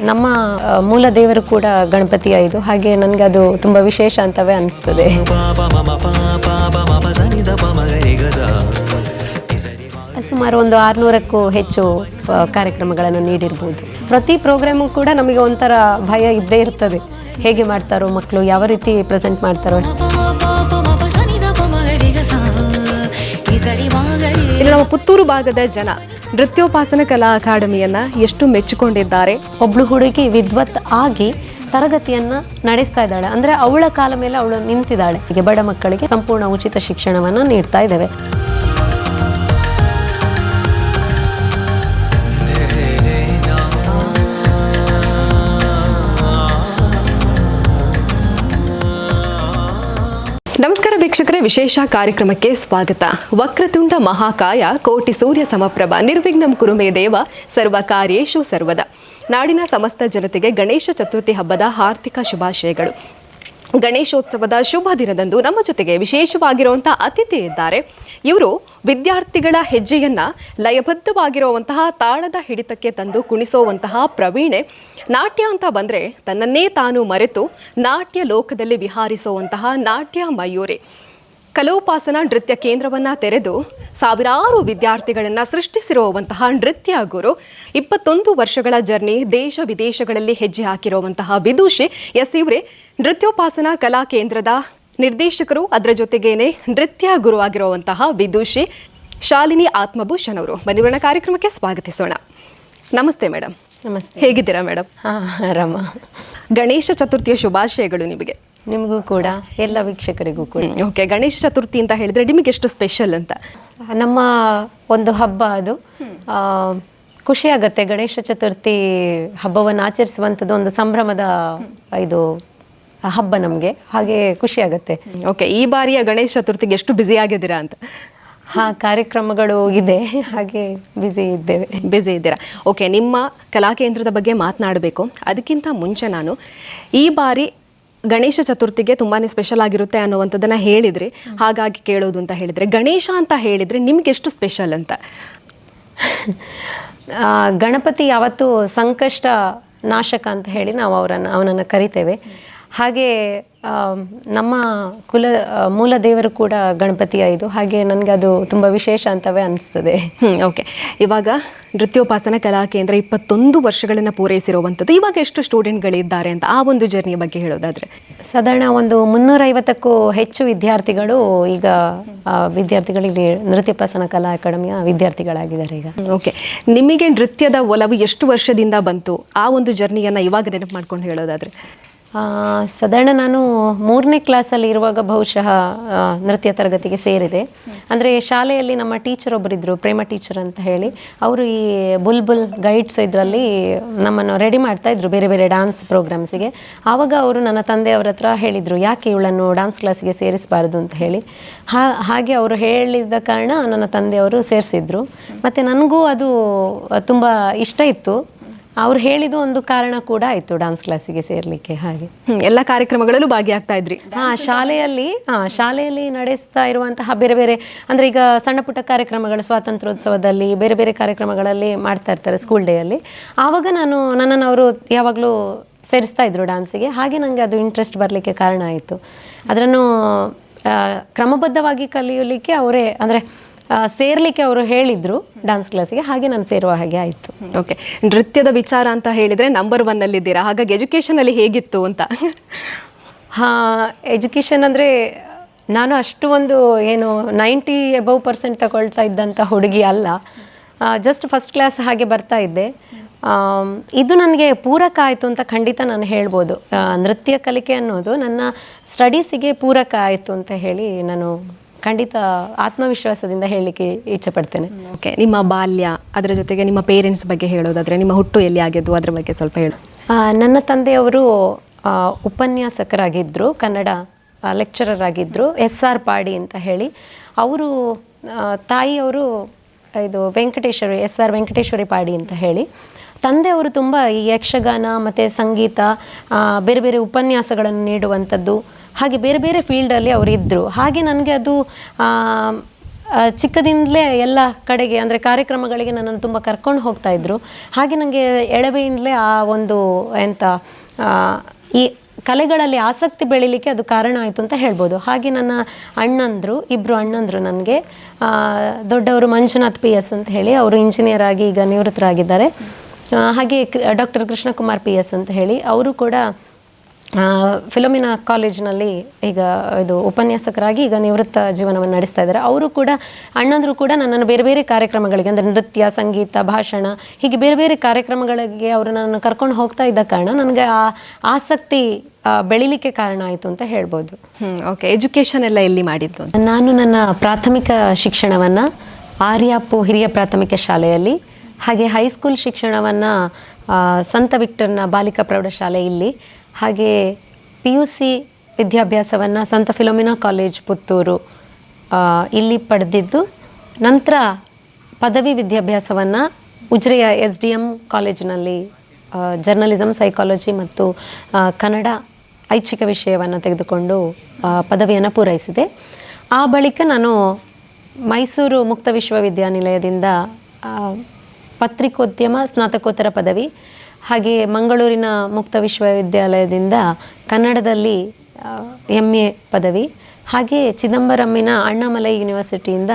ನಮ್ಮ ಮೂಲ ದೇವರು ಕೂಡ ಗಣಪತಿ ಇದು, ಹಾಗೆ ನನಗೆ ಅದು ತುಂಬ ವಿಶೇಷ ಅಂತವೇ ಅನಿಸ್ತದೆ. ಸುಮಾರು ಒಂದು 600ಕ್ಕೂ ಹೆಚ್ಚು ಕಾರ್ಯಕ್ರಮಗಳನ್ನು ನೀಡಿರ್ಬೋದು. ಪ್ರತಿ ಪ್ರೋಗ್ರಾಮು ಕೂಡ ನಮಗೆ ಒಂಥರ ಭಯ ಇದ್ದೇ ಇರ್ತದೆ, ಹೇಗೆ ಮಾಡ್ತಾರೋ ಮಕ್ಕಳು, ಯಾವ ರೀತಿ ಪ್ರೆಸೆಂಟ್ ಮಾಡ್ತಾರೋ. ಇನ್ನು ನಮ್ಮ ಪುತ್ತೂರು ಭಾಗದ ಜನ ನೃತ್ಯೋಪಾಸನ ಕಲಾ ಅಕಾಡೆಮಿಯನ್ನ ಎಷ್ಟು ಮೆಚ್ಚಿಕೊಂಡಿದ್ದಾರೆ. ಒಬ್ಳು ಹುಡುಗಿ ವಿದ್ವತ್ ಆಗಿ ತರಗತಿಯನ್ನ ನಡೆಸ್ತಾ ಇದ್ದಾಳೆ, ಅಂದ್ರೆ ಅವಳ ಕಾಲ ಮೇಲೆ ಅವಳು ನಿಂತಿದ್ದಾಳೆ. ಹೀಗೆ ಬಡ ಮಕ್ಕಳಿಗೆ ಸಂಪೂರ್ಣ ಉಚಿತ ಶಿಕ್ಷಣವನ್ನ ನೀಡ್ತಾ ಇದ್ದೇವೆ. ನಮಸ್ಕಾರ ವೀಕ್ಷಕರೇ, ವಿಶೇಷ ಕಾರ್ಯಕ್ರಮಕ್ಕೆ ಸ್ವಾಗತ. ವಕ್ರತುಂಡ ಮಹಾಕಾಯ ಕೋಟಿ ಸೂರ್ಯ ಸಮಪ್ರಭ ನಿರ್ವಿಘ್ನಂ ಕುರು ಮೇ ದೇವ ಸರ್ವ ಕಾರ್ಯೇಷು ಸರ್ವದ. ನಾಡಿನ ಸಮಸ್ತ ಜನತೆಗೆ ಗಣೇಶ ಚತುರ್ಥಿ ಹಬ್ಬದ ಹಾರ್ದಿಕ ಶುಭಾಶಯಗಳು. ಗಣೇಶೋತ್ಸವದ ಶುಭ ದಿನದಂದು ನಮ್ಮ ಜೊತೆಗೆ ವಿಶೇಷವಾಗಿರುವಂತಹ ಅತಿಥಿ ಇದ್ದಾರೆ. ಇವರು ವಿದ್ಯಾರ್ಥಿಗಳ ಹೆಜ್ಜೆಯನ್ನ ಲಯಬದ್ಧವಾಗಿರುವಂತಹ ತಾಳದ ಹಿಡಿತಕ್ಕೆ ತಂದು ಕುಣಿಸುವಂತಹ ಪ್ರವೀಣೆ. ನಾಟ್ಯ ಅಂತ ಬಂದರೆ ತನ್ನನ್ನೇ ತಾನು ಮರೆತು ನಾಟ್ಯ ಲೋಕದಲ್ಲಿ ವಿಹಾರಿಸುವಂತಹ ನಾಟ್ಯ ಮಯೂರಿ. ಕಲೋಪಾಸನ ನೃತ್ಯ ಕೇಂದ್ರವನ್ನು ತೆರೆದು ಸಾವಿರಾರು ವಿದ್ಯಾರ್ಥಿಗಳನ್ನು ಸೃಷ್ಟಿಸಿರುವಂತಹ ನೃತ್ಯ ಗುರು. 21 ವರ್ಷಗಳ ಜರ್ನಿ, ದೇಶ ವಿದೇಶಗಳಲ್ಲಿ ಹೆಜ್ಜೆ ಹಾಕಿರುವಂತಹ ವಿದೂಷಿ. ಇವರೇ ನೃತ್ಯೋಪಾಸನಾ ಕಲಾ ಕೇಂದ್ರದ ನಿರ್ದೇಶಕರು, ಅದರ ಜೊತೆಗೇನೆ ನೃತ್ಯ ಗುರು ಆಗಿರುವಂತಹ ವಿದೂಷಿ ಶಾಲಿನಿ ಆತ್ಮಭೂಷಣ್ ಅವರು. ಬನ್ನಿವರಣ ಕಾರ್ಯಕ್ರಮಕ್ಕೆ ಸ್ವಾಗತಿಸೋಣ. ನಮಸ್ತೆ ಮೇಡಮ್. ನಮಸ್ತೆ. ಹೇಗಿದ್ದೀರಾ ಮೇಡಮ್? ಆರಾಮ. ಗಣೇಶ ಚತುರ್ಥಿಯ ಶುಭಾಶಯಗಳು ನಿಮಗೆ. ನಿಮಗೂ ಕೂಡ, ಎಲ್ಲ ವೀಕ್ಷಕರಿಗೂ ಕೂಡ. ಓಕೆ, ಗಣೇಶ ಚತುರ್ಥಿ ಅಂತ ಹೇಳಿದ್ರೆ ನಿಮಗೆ ಎಷ್ಟು ಸ್ಪೆಷಲ್ ಅಂತ? ನಮ್ಮ ಒಂದು ಹಬ್ಬ ಅದು. ಖುಷಿ ಆಗತ್ತೆ. ಗಣೇಶ ಚತುರ್ಥಿ ಹಬ್ಬವನ್ನು ಆಚರಿಸುವಂಥದ್ದು ಒಂದು ಸಂಭ್ರಮದ ಇದು ಹಬ್ಬ ನಮಗೆ, ಹಾಗೆ ಖುಷಿ ಆಗತ್ತೆ. ಓಕೆ, ಈ ಬಾರಿಯ ಗಣೇಶ ಚತುರ್ಥಿಗೆ ಎಷ್ಟು ಬ್ಯುಸಿ ಆಗಿದ್ದೀರಾ ಅಂತ? ಕಾರ್ಯಕ್ರಮಗಳು ಇದೆ, ಹಾಗೆ ಬ್ಯುಸಿ ಇದ್ದೀರಾ. ಓಕೆ, ನಿಮ್ಮ ಕಲಾಕೇಂದ್ರದ ಬಗ್ಗೆ ಮಾತನಾಡಬೇಕು. ಅದಕ್ಕಿಂತ ಮುಂಚೆ ನಾನು ಈ ಬಾರಿ ಗಣೇಶ ಚತುರ್ಥಿಗೆ ತುಂಬಾ ಸ್ಪೆಷಲ್ ಆಗಿರುತ್ತೆ ಅನ್ನುವಂಥದ್ದನ್ನು ಹೇಳಿದ್ರಿ, ಹಾಗಾಗಿ ಕೇಳೋದು ಅಂತ ಹೇಳಿದರೆ, ಗಣೇಶ ಅಂತ ಹೇಳಿದರೆ ನಿಮ್ಗೆ ಎಷ್ಟು ಸ್ಪೆಷಲ್ ಅಂತ? ಗಣಪತಿ ಯಾವತ್ತೂ ಸಂಕಷ್ಟ ನಾಶಕ ಅಂತ ಹೇಳಿ ನಾವು ಅವನನ್ನು ಕರಿತೇವೆ. ಹಾಗೆ ನಮ್ಮ ಮೂಲ ದೇವರು ಕೂಡ ಗಣಪತಿಯ ಇದು, ಹಾಗೆ ನನಗೆ ಅದು ತುಂಬ ವಿಶೇಷ ಅಂತವೇ ಅನಿಸ್ತದೆ. ಓಕೆ, ಇವಾಗ ನೃತ್ಯೋಪಾಸನ ಕಲಾ ಕೇಂದ್ರ 21 ವರ್ಷಗಳನ್ನು ಪೂರೈಸಿರುವಂಥದ್ದು. ಇವಾಗ ಎಷ್ಟು ಸ್ಟೂಡೆಂಟ್ಗಳಿದ್ದಾರೆ ಅಂತ ಆ ಒಂದು ಜರ್ನಿಯ ಬಗ್ಗೆ ಹೇಳೋದಾದರೆ? ಸಾಧಾರಣ ಒಂದು 350ಕ್ಕೂ ಹೆಚ್ಚು ವಿದ್ಯಾರ್ಥಿಗಳು ಈಗ ವಿದ್ಯಾರ್ಥಿಗಳಿಗೆ ನೃತ್ಯೋಪಾಸನ ಕಲಾ ಅಕಾಡೆಮಿಯ ವಿದ್ಯಾರ್ಥಿಗಳಾಗಿದ್ದಾರೆ ಈಗ. ಓಕೆ, ನಿಮಗೆ ನೃತ್ಯದ ಒಲವು ಎಷ್ಟು ವರ್ಷದಿಂದ ಬಂತು? ಆ ಒಂದು ಜರ್ನಿಯನ್ನು ಇವಾಗ ನೆನಪು ಮಾಡ್ಕೊಂಡು ಹೇಳೋದಾದರೆ? ಸಾಧಾರಣ ನಾನು 3ನೇ ಕ್ಲಾಸಲ್ಲಿ ಇರುವಾಗ ಬಹುಶಃ ನೃತ್ಯ ತರಗತಿಗೆ ಸೇರಿದೆ. ಅಂದರೆ ಶಾಲೆಯಲ್ಲಿ ನಮ್ಮ ಟೀಚರ್ ಒಬ್ಬರಿದ್ದರು, ಪ್ರೇಮ ಟೀಚರ್ ಅಂತ ಹೇಳಿ. ಅವರು ಈ ಬುಲ್ಬುಲ್ ಗೈಡ್ಸ್ ಇದರಲ್ಲಿ ನಮ್ಮನ್ನು ರೆಡಿ ಮಾಡ್ತಾಯಿದ್ರು ಬೇರೆ ಬೇರೆ ಡ್ಯಾನ್ಸ್ ಪ್ರೋಗ್ರಾಮ್ಸಿಗೆ. ಆವಾಗ ಅವರು ನನ್ನ ತಂದೆಯವರ ಹತ್ರ ಹೇಳಿದರು, ಯಾಕೆ ಇವಳನ್ನು ಡ್ಯಾನ್ಸ್ ಕ್ಲಾಸಿಗೆ ಸೇರಿಸಬಾರ್ದು ಅಂತ ಹೇಳಿ. ಹಾಗೆ ಅವರು ಹೇಳಿದ ಕಾರಣ ನನ್ನ ತಂದೆಯವರು ಸೇರಿಸಿದ್ರು. ಮತ್ತು ನನಗೂ ಅದು ತುಂಬ ಇಷ್ಟ ಇತ್ತು. ಅವ್ರು ಹೇಳಿದ್ದು ಒಂದು ಕಾರಣ ಕೂಡ ಆಯಿತು ಡ್ಯಾನ್ಸ್ ಕ್ಲಾಸಿಗೆ ಸೇರಲಿಕ್ಕೆ. ಹಾಗೆ ಎಲ್ಲ ಕಾರ್ಯಕ್ರಮಗಳಲ್ಲೂ ಭಾಗಿಯಾಗ್ತಾ ಇದ್ರಿ? ಶಾಲೆಯಲ್ಲಿ ನಡೆಸ್ತಾ ಇರುವಂತಹ ಬೇರೆ ಬೇರೆ, ಅಂದರೆ ಈಗ ಸಣ್ಣ ಪುಟ್ಟ ಕಾರ್ಯಕ್ರಮಗಳು, ಸ್ವಾತಂತ್ರ್ಯೋತ್ಸವದಲ್ಲಿ ಬೇರೆ ಬೇರೆ ಕಾರ್ಯಕ್ರಮಗಳಲ್ಲಿ ಮಾಡ್ತಾ ಇರ್ತಾರೆ ಸ್ಕೂಲ್ ಡೇಯಲ್ಲಿ. ಆವಾಗ ನನ್ನನ್ನು ಅವರು ಯಾವಾಗಲೂ ಸೇರಿಸ್ತಾ ಇದ್ರು ಡ್ಯಾನ್ಸಿಗೆ. ಹಾಗೆ ನನಗೆ ಅದು ಇಂಟ್ರೆಸ್ಟ್ ಬರಲಿಕ್ಕೆ ಕಾರಣ ಆಯಿತು. ಅದನ್ನು ಕ್ರಮಬದ್ಧವಾಗಿ ಕಲಿಯಲಿಕ್ಕೆ ಅವರೇ, ಅಂದರೆ ಸೇರ್ಲಿಕ್ಕೆ ಅವರು ಹೇಳಿದ್ರು ಡ್ಯಾನ್ಸ್ ಕ್ಲಾಸಿಗೆ, ಹಾಗೆ ನಾನು ಸೇರುವ ಹಾಗೆ ಆಯಿತು. ಓಕೆ, ನೃತ್ಯದ ವಿಚಾರ ಅಂತ ಹೇಳಿದರೆ ನಂಬರ್ 1 ಅಲ್ಲಿದ್ದೀರಾ, ಹಾಗಾಗಿ ಎಜುಕೇಷನಲ್ಲಿ ಹೇಗಿತ್ತು ಅಂತ? ಎಜುಕೇಷನ್ ಅಂದರೆ ನಾನು ಅಷ್ಟು ಒಂದು 90 above% ತಗೊಳ್ತಾ ಇದ್ದಂಥ ಹುಡುಗಿ ಅಲ್ಲ. ಜಸ್ಟ್ ಫಸ್ಟ್ ಕ್ಲಾಸ್ ಹಾಗೆ ಬರ್ತಾ ಇದ್ದೆ. ಇದು ನನಗೆ ಪೂರಕ ಆಯಿತು ಅಂತ ಖಂಡಿತ ನಾನು ಹೇಳ್ಬೋದು. ನೃತ್ಯ ಕಲಿಕೆ ಅನ್ನೋದು ನನ್ನ ಸ್ಟಡೀಸಿಗೆ ಪೂರಕ ಆಯಿತು ಅಂತ ಹೇಳಿ ನಾನು ಖಂಡಿತ ಆತ್ಮವಿಶ್ವಾಸದಿಂದ ಹೇಳಲಿಕ್ಕೆ ಇಚ್ಛೆ ಪಡ್ತೇನೆ. ಓಕೆ, ನಿಮ್ಮ ಬಾಲ್ಯ, ಅದರ ಜೊತೆಗೆ ನಿಮ್ಮ ಪೇರೆಂಟ್ಸ್ ಬಗ್ಗೆ ಹೇಳೋದಾದರೆ, ನಿಮ್ಮ ಹುಟ್ಟು ಎಲ್ಲಿ ಆಗಿದ್ದು ಅದರ ಬಗ್ಗೆ ಸ್ವಲ್ಪ ಹೇಳು. ನನ್ನ ತಂದೆಯವರು ಉಪನ್ಯಾಸಕರಾಗಿದ್ದರು, ಕನ್ನಡ ಲೆಕ್ಚರರ್ ಆಗಿದ್ದರು, SR ಪಾಡಿ ಅಂತ ಹೇಳಿ. ಅವರು ತಾಯಿಯವರು ಇದು SR ವೆಂಕಟೇಶ್ವರಿ ಪಾಡಿ ಅಂತ ಹೇಳಿ. ತಂದೆಯವರು ತುಂಬ ಈ ಯಕ್ಷಗಾನ ಮತ್ತು ಸಂಗೀತ, ಬೇರೆ ಬೇರೆ ಉಪನ್ಯಾಸಗಳನ್ನು ನೀಡುವಂಥದ್ದು, ಹಾಗೆ ಬೇರೆ ಬೇರೆ ಫೀಲ್ಡಲ್ಲಿ ಅವರು ಇದ್ದರು. ಹಾಗೆ ನನಗೆ ಅದು ಚಿಕ್ಕದಿಂದಲೇ ಎಲ್ಲ ಕಡೆಗೆ ಅಂದರೆ ಕಾರ್ಯಕ್ರಮಗಳಿಗೆ ನನ್ನನ್ನು ತುಂಬ ಕರ್ಕೊಂಡು ಹೋಗ್ತಾ ಇದ್ರು. ಹಾಗೆ ನನಗೆ ಎಳವೆಯಿಂದಲೇ ಆ ಒಂದು ಈ ಕಲೆಗಳಲ್ಲಿ ಆಸಕ್ತಿ ಬೆಳೀಲಿಕ್ಕೆ ಅದು ಕಾರಣ ಆಯಿತು ಅಂತ ಹೇಳ್ಬೋದು. ಹಾಗೆ ನನ್ನ ಇಬ್ಬರು ಅಣ್ಣಂದರು ನನಗೆ. ದೊಡ್ಡವರು ಮಂಜುನಾಥ್ PS ಅಂತ ಹೇಳಿ, ಅವರು ಇಂಜಿನಿಯರ್ ಆಗಿ ಈಗ ನಿವೃತ್ತರಾಗಿದ್ದಾರೆ. ಹಾಗೆ ಡಾಕ್ಟರ್ ಕೃಷ್ಣಕುಮಾರ್ PS ಅಂತ ಹೇಳಿ, ಅವರು ಕೂಡ ಫಿಲೋಮಿನಾ ಕಾಲೇಜಿನಲ್ಲಿ ಈಗ ಉಪನ್ಯಾಸಕರಾಗಿ ಈಗ ನಿವೃತ್ತ ಜೀವನವನ್ನು ನಡೆಸ್ತಾ ಇದ್ದಾರೆ. ಅವರು ಕೂಡ ಅಣ್ಣಂದರು ಕೂಡ ನನ್ನನ್ನು ಬೇರೆ ಬೇರೆ ಕಾರ್ಯಕ್ರಮಗಳಿಗೆ, ಅಂದರೆ ನೃತ್ಯ, ಸಂಗೀತ, ಭಾಷಣ, ಹೀಗೆ ಬೇರೆ ಬೇರೆ ಕಾರ್ಯಕ್ರಮಗಳಿಗೆ ಅವರು ನನ್ನನ್ನು ಕರ್ಕೊಂಡು ಹೋಗ್ತಾ ಇದ್ದ ಕಾರಣ ನನಗೆ ಆ ಆಸಕ್ತಿ ಬೆಳಿಲಿಕ್ಕೆ ಕಾರಣ ಆಯಿತು ಅಂತ ಹೇಳ್ಬೋದು. ಓಕೆ, ಎಜುಕೇಷನ್ ಎಲ್ಲ ಎಲ್ಲಿ ಮಾಡಿದ್ದು? ನಾನು ನನ್ನ ಪ್ರಾಥಮಿಕ ಶಿಕ್ಷಣವನ್ನು ಆರ್ಯಾಪು ಹಿರಿಯ ಪ್ರಾಥಮಿಕ ಶಾಲೆಯಲ್ಲಿ, ಹಾಗೆ ಹೈಸ್ಕೂಲ್ ಶಿಕ್ಷಣವನ್ನು ಸಂತ ವಿಕ್ಟರ್ನ ಬಾಲಿಕಾ ಪ್ರೌಢಶಾಲೆ ಇಲ್ಲಿ, ಹಾಗೆ PUC ವಿದ್ಯಾಭ್ಯಾಸವನ್ನು ಸಂತ ಫಿಲೋಮಿನಾ ಕಾಲೇಜ್ ಪುತ್ತೂರು ಇಲ್ಲಿ ಪಡೆದಿದ್ದು. ನಂತರ ಪದವಿ ವಿದ್ಯಾಭ್ಯಾಸವನ್ನು ಉಜಿರೆಯ SDM ಕಾಲೇಜಿನಲ್ಲಿ ಜರ್ನಲಿಸಮ್, ಸೈಕಾಲಜಿ ಮತ್ತು ಕನ್ನಡ ಐಚ್ಛಿಕ ವಿಷಯವನ್ನು ತೆಗೆದುಕೊಂಡು ಪದವಿಯನ್ನು ಪೂರೈಸಿದೆ. ಆ ಬಳಿಕ ನಾನು ಮೈಸೂರು ಮುಕ್ತ ವಿಶ್ವವಿದ್ಯಾನಿಲಯದಿಂದ ಪತ್ರಿಕೋದ್ಯಮ ಸ್ನಾತಕೋತ್ತರ ಪದವಿ, ಹಾಗೆ ಮಂಗಳೂರಿನ ಮುಕ್ತ ವಿಶ್ವವಿದ್ಯಾಲಯದಿಂದ ಕನ್ನಡದಲ್ಲಿ MA ಪದವಿ, ಹಾಗೆ ಚಿದಂಬರಮ್ಮಿನ ಅಣ್ಣಾಮಲೈ ಯೂನಿವರ್ಸಿಟಿಯಿಂದ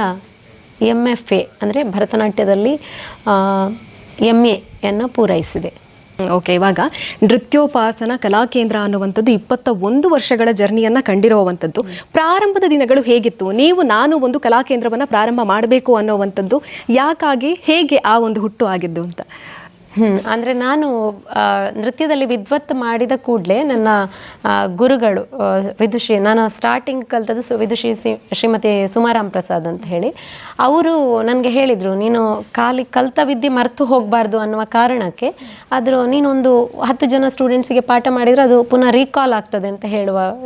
MFA ಅಂದರೆ ಭರತನಾಟ್ಯದಲ್ಲಿ MAಯನ್ನು ಪೂರೈಸಿದೆ. ಓಕೆ, ಇವಾಗ ನೃತ್ಯೋಪಾಸನ ಕಲಾಕೇಂದ್ರ ಅನ್ನುವಂಥದ್ದು 21 ವರ್ಷಗಳ ಜರ್ನಿಯನ್ನು ಕಂಡಿರುವಂಥದ್ದು. ಪ್ರಾರಂಭದ ದಿನಗಳು ಹೇಗಿತ್ತು? ನಾನು ಒಂದು ಕಲಾಕೇಂದ್ರವನ್ನು ಪ್ರಾರಂಭ ಮಾಡಬೇಕು ಅನ್ನೋವಂಥದ್ದು ಯಾಕಾಗಿ, ಹೇಗೆ ಆ ಒಂದು ಹುಟ್ಟು ಆಗಿದ್ದು ಅಂತ? ಅಂದರೆ ನಾನು ನೃತ್ಯದಲ್ಲಿ ವಿದ್ವತ್ತು ಮಾಡಿದ ಕೂಡಲೇ ನನ್ನ ಗುರುಗಳು ವಿದುಷಿ, ನಾನು ಸ್ಟಾರ್ಟಿಂಗ್ ಕಲ್ತದ್ದು ವಿದುಷಿ ಶ್ರೀಮತಿ ಸುಮಾರಾಮ್ ಪ್ರಸಾದ್ ಅಂತ ಹೇಳಿ, ಅವರು ನನಗೆ ಹೇಳಿದರು, ನೀನು ಕಲ್ತ ವಿದ್ಯೆ ಮರೆತು ಹೋಗಬಾರ್ದು ಅನ್ನುವ ಕಾರಣಕ್ಕೆ, ಆದರೂ ನೀನೊಂದು 10 ಜನ ಸ್ಟೂಡೆಂಟ್ಸಿಗೆ ಪಾಠ ಮಾಡಿದರೆ ಅದು ಪುನಃ ರೀಕಾಲ್ ಆಗ್ತದೆ ಅಂತ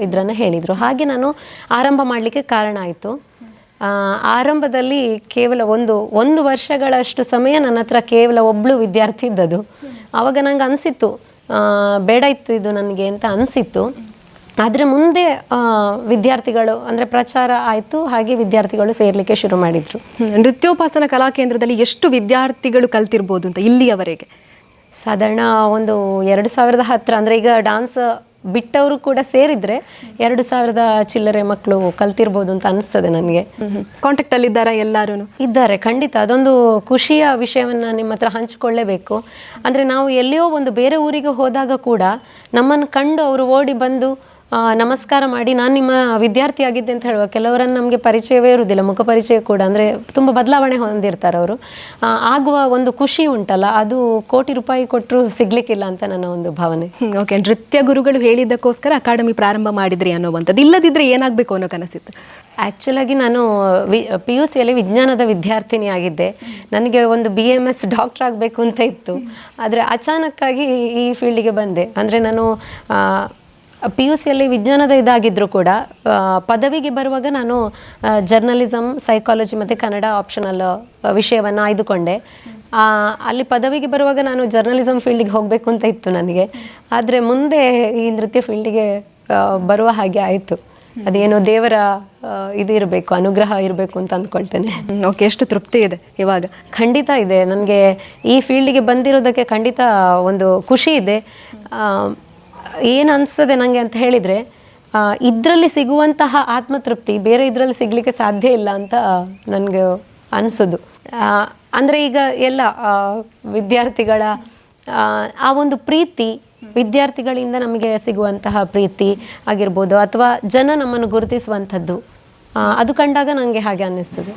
ಇದನ್ನು ಹೇಳಿದರು. ಹಾಗೆ ನಾನು ಆರಂಭ ಮಾಡಲಿಕ್ಕೆ ಕಾರಣ ಆಯಿತು. ಆರಂಭದಲ್ಲಿ ಕೇವಲ ಒಂದು ವರ್ಷಗಳಷ್ಟು ಸಮಯ ನನ್ನ ಹತ್ರ ಕೇವಲ ಒಬ್ಬಳು ವಿದ್ಯಾರ್ಥಿ ಇದ್ದದ್ದು. ಆವಾಗ ನಂಗೆ ಅನಿಸಿತ್ತು, ಬೇಡ ಇತ್ತು ಇದು ನನಗೆ ಅಂತ ಅನಿಸಿತ್ತು. ಆದರೆ ಮುಂದೆ ವಿದ್ಯಾರ್ಥಿಗಳು ಅಂದರೆ ಪ್ರಚಾರ ಆಯಿತು, ಹಾಗೆ ವಿದ್ಯಾರ್ಥಿಗಳು ಸೇರಲಿಕ್ಕೆ ಶುರು ಮಾಡಿದರು. ನೃತ್ಯೋಪಾಸನ ಕಲಾಕೇಂದ್ರದಲ್ಲಿ ಎಷ್ಟು ವಿದ್ಯಾರ್ಥಿಗಳು ಕಲ್ತಿರ್ಬೋದು ಅಂತ ಇಲ್ಲಿಯವರೆಗೆ? ಸಾಧಾರಣ ಒಂದು 2010 ಅಂದರೆ ಈಗ ಡಾನ್ಸ್ ಬಿಟ್ಟವರು ಕೂಡ ಸೇರಿದ್ರೆ 2000 ಚಿಲ್ಲರೆ ಮಕ್ಕಳು ಕಲ್ತಿರ್ಬೋದು ಅಂತ ಅನಿಸ್ತದೆ ನನಗೆ. ಕಾಂಟ್ಯಾಕ್ಟ್ ಅಲ್ಲಿ ಇದ್ದಾರಾ? ಎಲ್ಲರೂ ಇದ್ದಾರೆ, ಖಂಡಿತ. ಅದೊಂದು ಖುಷಿಯ ವಿಷಯವನ್ನು ನಿಮ್ಮ ಹತ್ರ ಹಂಚಿಕೊಳ್ಳೇಬೇಕು. ಅಂದರೆ ನಾವು ಎಲ್ಲಿಯೋ ಒಂದು ಬೇರೆ ಊರಿಗೆ ಹೋದಾಗ ಕೂಡ ನಮ್ಮನ್ನು ಕಂಡು ಅವರು ಓಡಿ ಬಂದು ನಮಸ್ಕಾರ ಮಾಡಿ ನಾನು ನಿಮ್ಮ ವಿದ್ಯಾರ್ಥಿ ಆಗಿದ್ದೆ ಅಂತ ಹೇಳುವ ಕೆಲವರನ್ನು ನಮಗೆ ಪರಿಚಯವೇ ಇರುವುದಿಲ್ಲ, ಮುಖ ಪರಿಚಯ ಕೂಡ, ಅಂದರೆ ತುಂಬ ಬದಲಾವಣೆ ಹೊಂದಿರ್ತಾರೆ ಅವರು. ಆಗುವ ಒಂದು ಖುಷಿ ಉಂಟಲ್ಲ, ಅದು ಕೋಟಿ ರೂಪಾಯಿ ಕೊಟ್ಟರು ಸಿಗ್ಲಿಕ್ಕಿಲ್ಲ ಅಂತ ನನ್ನ ಒಂದು ಭಾವನೆ. ಓಕೆ, ನೃತ್ಯ ಗುರುಗಳು ಹೇಳಿದ್ದಕ್ಕೋಸ್ಕರ ಅಕಾಡೆಮಿ ಪ್ರಾರಂಭ ಮಾಡಿದ್ರಿ ಅನ್ನೋವಂಥದ್ದು, ಇಲ್ಲದಿದ್ದರೆ ಏನಾಗಬೇಕು ಅನ್ನೋ ಕನಸಿತ್ತು? ಆ್ಯಕ್ಚುಲಾಗಿ ನಾನು PUCಯಲ್ಲಿ ವಿಜ್ಞಾನದ ವಿದ್ಯಾರ್ಥಿನಿ ಆಗಿದ್ದೆ. ನನಗೆ ಒಂದು BMS ಡಾಕ್ಟರ್ ಆಗಬೇಕು ಅಂತ ಇತ್ತು. ಆದರೆ ಅಚಾನಕ್ಕಾಗಿ ಈ ಫೀಲ್ಡಿಗೆ ಬಂದೆ. ಅಂದರೆ ನಾನು PUCಯಲ್ಲಿ ವಿಜ್ಞಾನದ ಇದಾಗಿದ್ದರೂ ಕೂಡ ಪದವಿಗೆ ಬರುವಾಗ ನಾನು ಜರ್ನಲಿಸಮ್, ಸೈಕಾಲಜಿ ಮತ್ತು ಕನ್ನಡ ಆಪ್ಷನಲ್ ವಿಷಯವನ್ನು ಆಯ್ದುಕೊಂಡೆ. ಅಲ್ಲಿ ಪದವಿಗೆ ಬರುವಾಗ ನಾನು ಜರ್ನಲಿಸಮ್ ಫೀಲ್ಡಿಗೆ ಹೋಗಬೇಕು ಅಂತ ಇತ್ತು ನನಗೆ. ಆದರೆ ಮುಂದೆ ಈ ನೃತ್ಯ ಫೀಲ್ಡಿಗೆ ಬರುವ ಹಾಗೆ ಆಯಿತು. ಅದೇನೋ ದೇವರ ಇದು ಇರಬೇಕು, ಅನುಗ್ರಹ ಇರಬೇಕು ಅಂತ ಅಂದ್ಕೊಳ್ತೇನೆ. ಓಕೆ, ಎಷ್ಟು ತೃಪ್ತಿ ಇದೆ ಇವಾಗ? ಖಂಡಿತ ಇದೆ. ನನಗೆ ಈ ಫೀಲ್ಡಿಗೆ ಬಂದಿರೋದಕ್ಕೆ ಖಂಡಿತ ಒಂದು ಖುಷಿ ಇದೆ. ಏನು ಅನಿಸ್ತದೆ ನನಗೆ ಅಂತ ಹೇಳಿದರೆ, ಇದರಲ್ಲಿ ಸಿಗುವಂತಹ ಆತ್ಮತೃಪ್ತಿ ಬೇರೆ ಇದರಲ್ಲಿ ಸಿಗಲಿಕ್ಕೆ ಸಾಧ್ಯ ಇಲ್ಲ ಅಂತ ನನಗೆ ಅನಿಸೋದು. ಅಂದರೆ ಈಗ ಎಲ್ಲ ವಿದ್ಯಾರ್ಥಿಗಳ ಆ ಒಂದು ಪ್ರೀತಿ, ವಿದ್ಯಾರ್ಥಿಗಳಿಂದ ನಮಗೆ ಸಿಗುವಂತಹ ಪ್ರೀತಿ ಆಗಿರ್ಬೋದು, ಅಥವಾ ಜನ ನಮ್ಮನ್ನು ಗುರುತಿಸುವಂಥದ್ದು, ಅದು ಕಂಡಾಗ ನನಗೆ ಹಾಗೆ ಅನ್ನಿಸ್ತದೆ.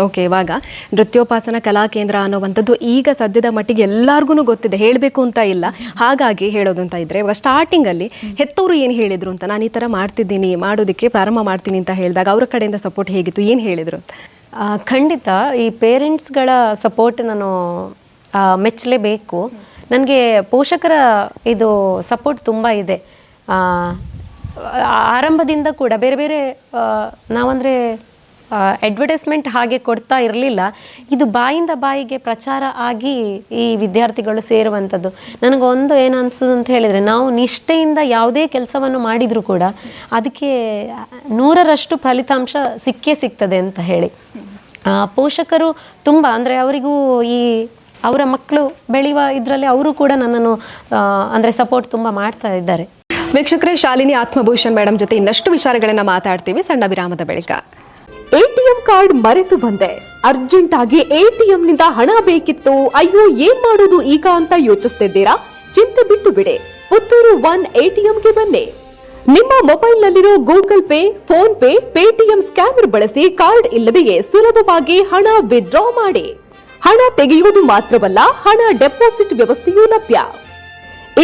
ಓಕೆ, ಇವಾಗ ನೃತ್ಯೋಪಾಸನ ಕಲಾಕೇಂದ್ರ ಅನ್ನುವಂಥದ್ದು ಈಗ ಸದ್ಯದ ಮಟ್ಟಿಗೆ ಎಲ್ಲರಿಗೂ ಗೊತ್ತಿದೆ, ಹೇಳಬೇಕು ಅಂತ ಇಲ್ಲ. ಹಾಗಾಗಿ ಹೇಳೋದು ಅಂತ ಇದ್ದರೆ, ಇವಾಗ ಸ್ಟಾರ್ಟಿಂಗಲ್ಲಿ ಹೆತ್ತವರು ಏನು ಹೇಳಿದರು ಅಂತ, ನಾನು ಈ ಥರ ಮಾಡ್ತಿದ್ದೀನಿ, ಮಾಡೋದಕ್ಕೆ ಪ್ರಾರಂಭ ಮಾಡ್ತೀನಿ ಅಂತ ಹೇಳಿದಾಗ ಅವರ ಕಡೆಯಿಂದ ಸಪೋರ್ಟ್ ಹೇಗಿತ್ತು, ಏನು ಹೇಳಿದರು ಅಂತ? ಖಂಡಿತ ಈ ಪೇರೆಂಟ್ಸ್ಗಳ ಸಪೋರ್ಟ್ ನಾನು ಮೆಚ್ಚಲೇಬೇಕು. ನನಗೆ ಪೋಷಕರ ಇದು ಸಪೋರ್ಟ್ ತುಂಬ ಇದೆ. ಆರಂಭದಿಂದ ಕೂಡ ಬೇರೆ ಬೇರೆ ನಾವಂದರೆ ಅಡ್ವರ್ಟೈಸ್ಮೆಂಟ್ ಹಾಗೆ ಕೊಡ್ತಾ ಇರಲಿಲ್ಲ. ಇದು ಬಾಯಿಂದ ಬಾಯಿಗೆ ಪ್ರಚಾರ ಆಗಿ ಈ ವಿದ್ಯಾರ್ಥಿಗಳು ಸೇರುವಂಥದ್ದು. ನನಗೊಂದು ಏನು ಅನಿಸೋದು ಅಂತ ಹೇಳಿದರೆ, ನಾವು ನಿಷ್ಠೆಯಿಂದ ಯಾವುದೇ ಕೆಲಸವನ್ನು ಮಾಡಿದರೂ ಕೂಡ ಅದಕ್ಕೆ 100ರಷ್ಟು ಫಲಿತಾಂಶ ಸಿಕ್ಕೇ ಸಿಗ್ತದೆ ಅಂತ ಹೇಳಿ. ಪೋಷಕರು ತುಂಬ ಅಂದರೆ ಅವರಿಗೂ ಈ ಅವರ ಮಕ್ಕಳು ಬೆಳೆಯುವ ಇದರಲ್ಲಿ ಅವರು ಕೂಡ ನನ್ನನ್ನು ಅಂದರೆ ಸಪೋರ್ಟ್ ತುಂಬ ಮಾಡ್ತಾ ಇದ್ದಾರೆ. ವೀಕ್ಷಕರೇ, ಶಾಲಿನಿ ಆತ್ಮಭೂಷಣ್ ಮೇಡಮ್ ಜೊತೆ ಇನ್ನಷ್ಟು ವಿಚಾರಗಳನ್ನ ಮಾತಾಡ್ತೀವಿ ಸಣ್ಣ ವಿರಾಮದ ಬಳಿಕ. ಎಟಿಎಂ ಕಾರ್ಡ್ ಮರೆತು ಬಂದೆ, ಅರ್ಜೆಂಟ್ ಆಗಿ ಎಟಿಎಂ ನಿಂದ ಹಣ ಬೇಕಿತ್ತು, ಅಯ್ಯೋ ಏನ್ ಮಾಡೋದು ಈಗ ಅಂತ ಯೋಚಿಸ್ತಿದ್ದೀರಾ? ಚಿಂತೆ ಬಿಟ್ಟು ಬಿಡಿ, ಪುತ್ತೂರು ಒನ್ ಎಟಿಎಂಗೆ ಬನ್ನಿ. ನಿಮ್ಮ ಮೊಬೈಲ್ ನಲ್ಲಿರೋ Google pay, phone pay, Paytm scanner ಬಳಸಿ ಕಾರ್ಡ್ ಇಲ್ಲದೆಯೇ ಸುಲಭವಾಗಿ ಹಣ ವಿತ್ಡ್ರಾ ಮಾಡಿ. ಹಣ ತೆಗೆಯುವುದು ಮಾತ್ರವಲ್ಲ, ಹಣ ಡೆಪಾಸಿಟ್ ವ್ಯವಸ್ಥೆಯೂ ಲಭ್ಯ.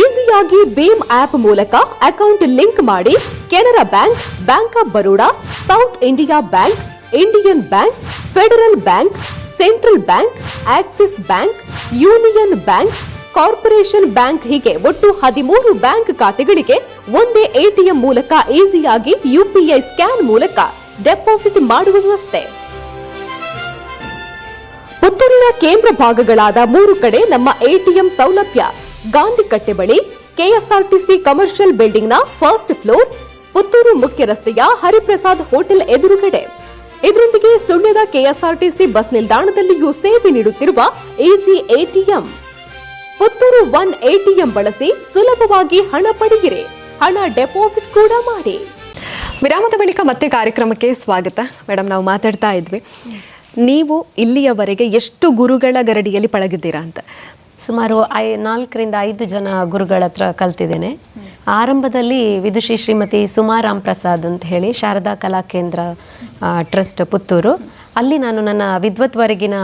ಈಸಿಯಾಗಿ ಭೀಮ್ ಆಪ್ ಮೂಲಕ ಅಕೌಂಟ್ ಲಿಂಕ್ ಮಾಡಿ Canara bank, bank of Baroda, south India bank, Indian bank, federal bank, central bank, Axis bank, union bank, corporation bank ಹೀಗೆ ಒಟ್ಟು 13 ಬ್ಯಾಂಕ್ ಖಾತೆಗಳಿಗೆ ಒಂದೇ ಎಟಿಎಂ ಮೂಲಕ ಈಸಿಯಾಗಿ ಯುಪಿಐ ಸ್ಕ್ಯಾನ್ ಮೂಲಕ ಡೆಪಾಸಿಟ್ ಮಾಡುವ ವ್ಯವಸ್ಥೆ. ಪುತ್ತೂರಿನ ಕೇಂದ್ರ ಭಾಗಗಳಾದ 3 ಕಡೆ ನಮ್ಮ ಎಟಿಎಂ ಸೌಲಭ್ಯ. ಗಾಂಧಿ ಕಟ್ಟೆ ಬಳಿ ಕೆಎಸ್ಆರ್ಟಿಸಿ ಕಮರ್ಷಿಯಲ್ ಬಿಲ್ಡಿಂಗ್ ನ ಫಸ್ಟ್ ಫ್ಲೋರ್, ಪುತ್ತೂರು ಮುಖ್ಯ ರಸ್ತೆಯ ಹರಿಪ್ರಸಾದ್ ಹೋಟೆಲ್ ಎದುರುಗಡೆ. ಇದರೊಂದಿಗೆ ಸುಳ್ಯದ ಕೆಎಸ್ಆರ್ಟಿಸಿ ಬಸ್ ನಿಲ್ದಾಣದಲ್ಲಿಯೂ ಸೇವೆ ನೀಡುತ್ತಿರುವ easy ATM. Puttur one ATM ಬಳಸಿ ಸುಲಭವಾಗಿ ಹಣ ಪಡೆಯಿರಿ, ಹಣ ಡೆಪಾಸಿಟ್ ಕೂಡ ಮಾಡಿ. ವಿರಾಮದ ಬಳಿಕ ಮತ್ತೆ ಕಾರ್ಯಕ್ರಮಕ್ಕೆ ಸ್ವಾಗತ. ಮೇಡಮ್, ನಾವು ಮಾತಾಡ್ತಾ ಇದ್ವಿ, ನೀವು ಇಲ್ಲಿಯವರೆಗೆ ಎಷ್ಟು ಗುರುಗಳ ಗರಡಿಯಲ್ಲಿ ಪಳಗಿದ್ದೀರಾ ಅಂತ? ಸುಮಾರು 4 ರಿಂದ 5 ಜನ ಗುರುಗಳ ಹತ್ರ ಕಲ್ತಿದ್ದೇನೆ. ಆರಂಭದಲ್ಲಿ ವಿದುಷಿ ಶ್ರೀಮತಿ ಸುಮಾ ರಾಮ್ ಪ್ರಸಾದ್ ಅಂತ ಹೇಳಿ ಶಾರದಾ ಕಲಾ ಕೇಂದ್ರ ಟ್ರಸ್ಟ್ ಪುತ್ತೂರು, ಅಲ್ಲಿ ನಾನು ನನ್ನ ವಿದ್ವತ್ವರೆಗಿನ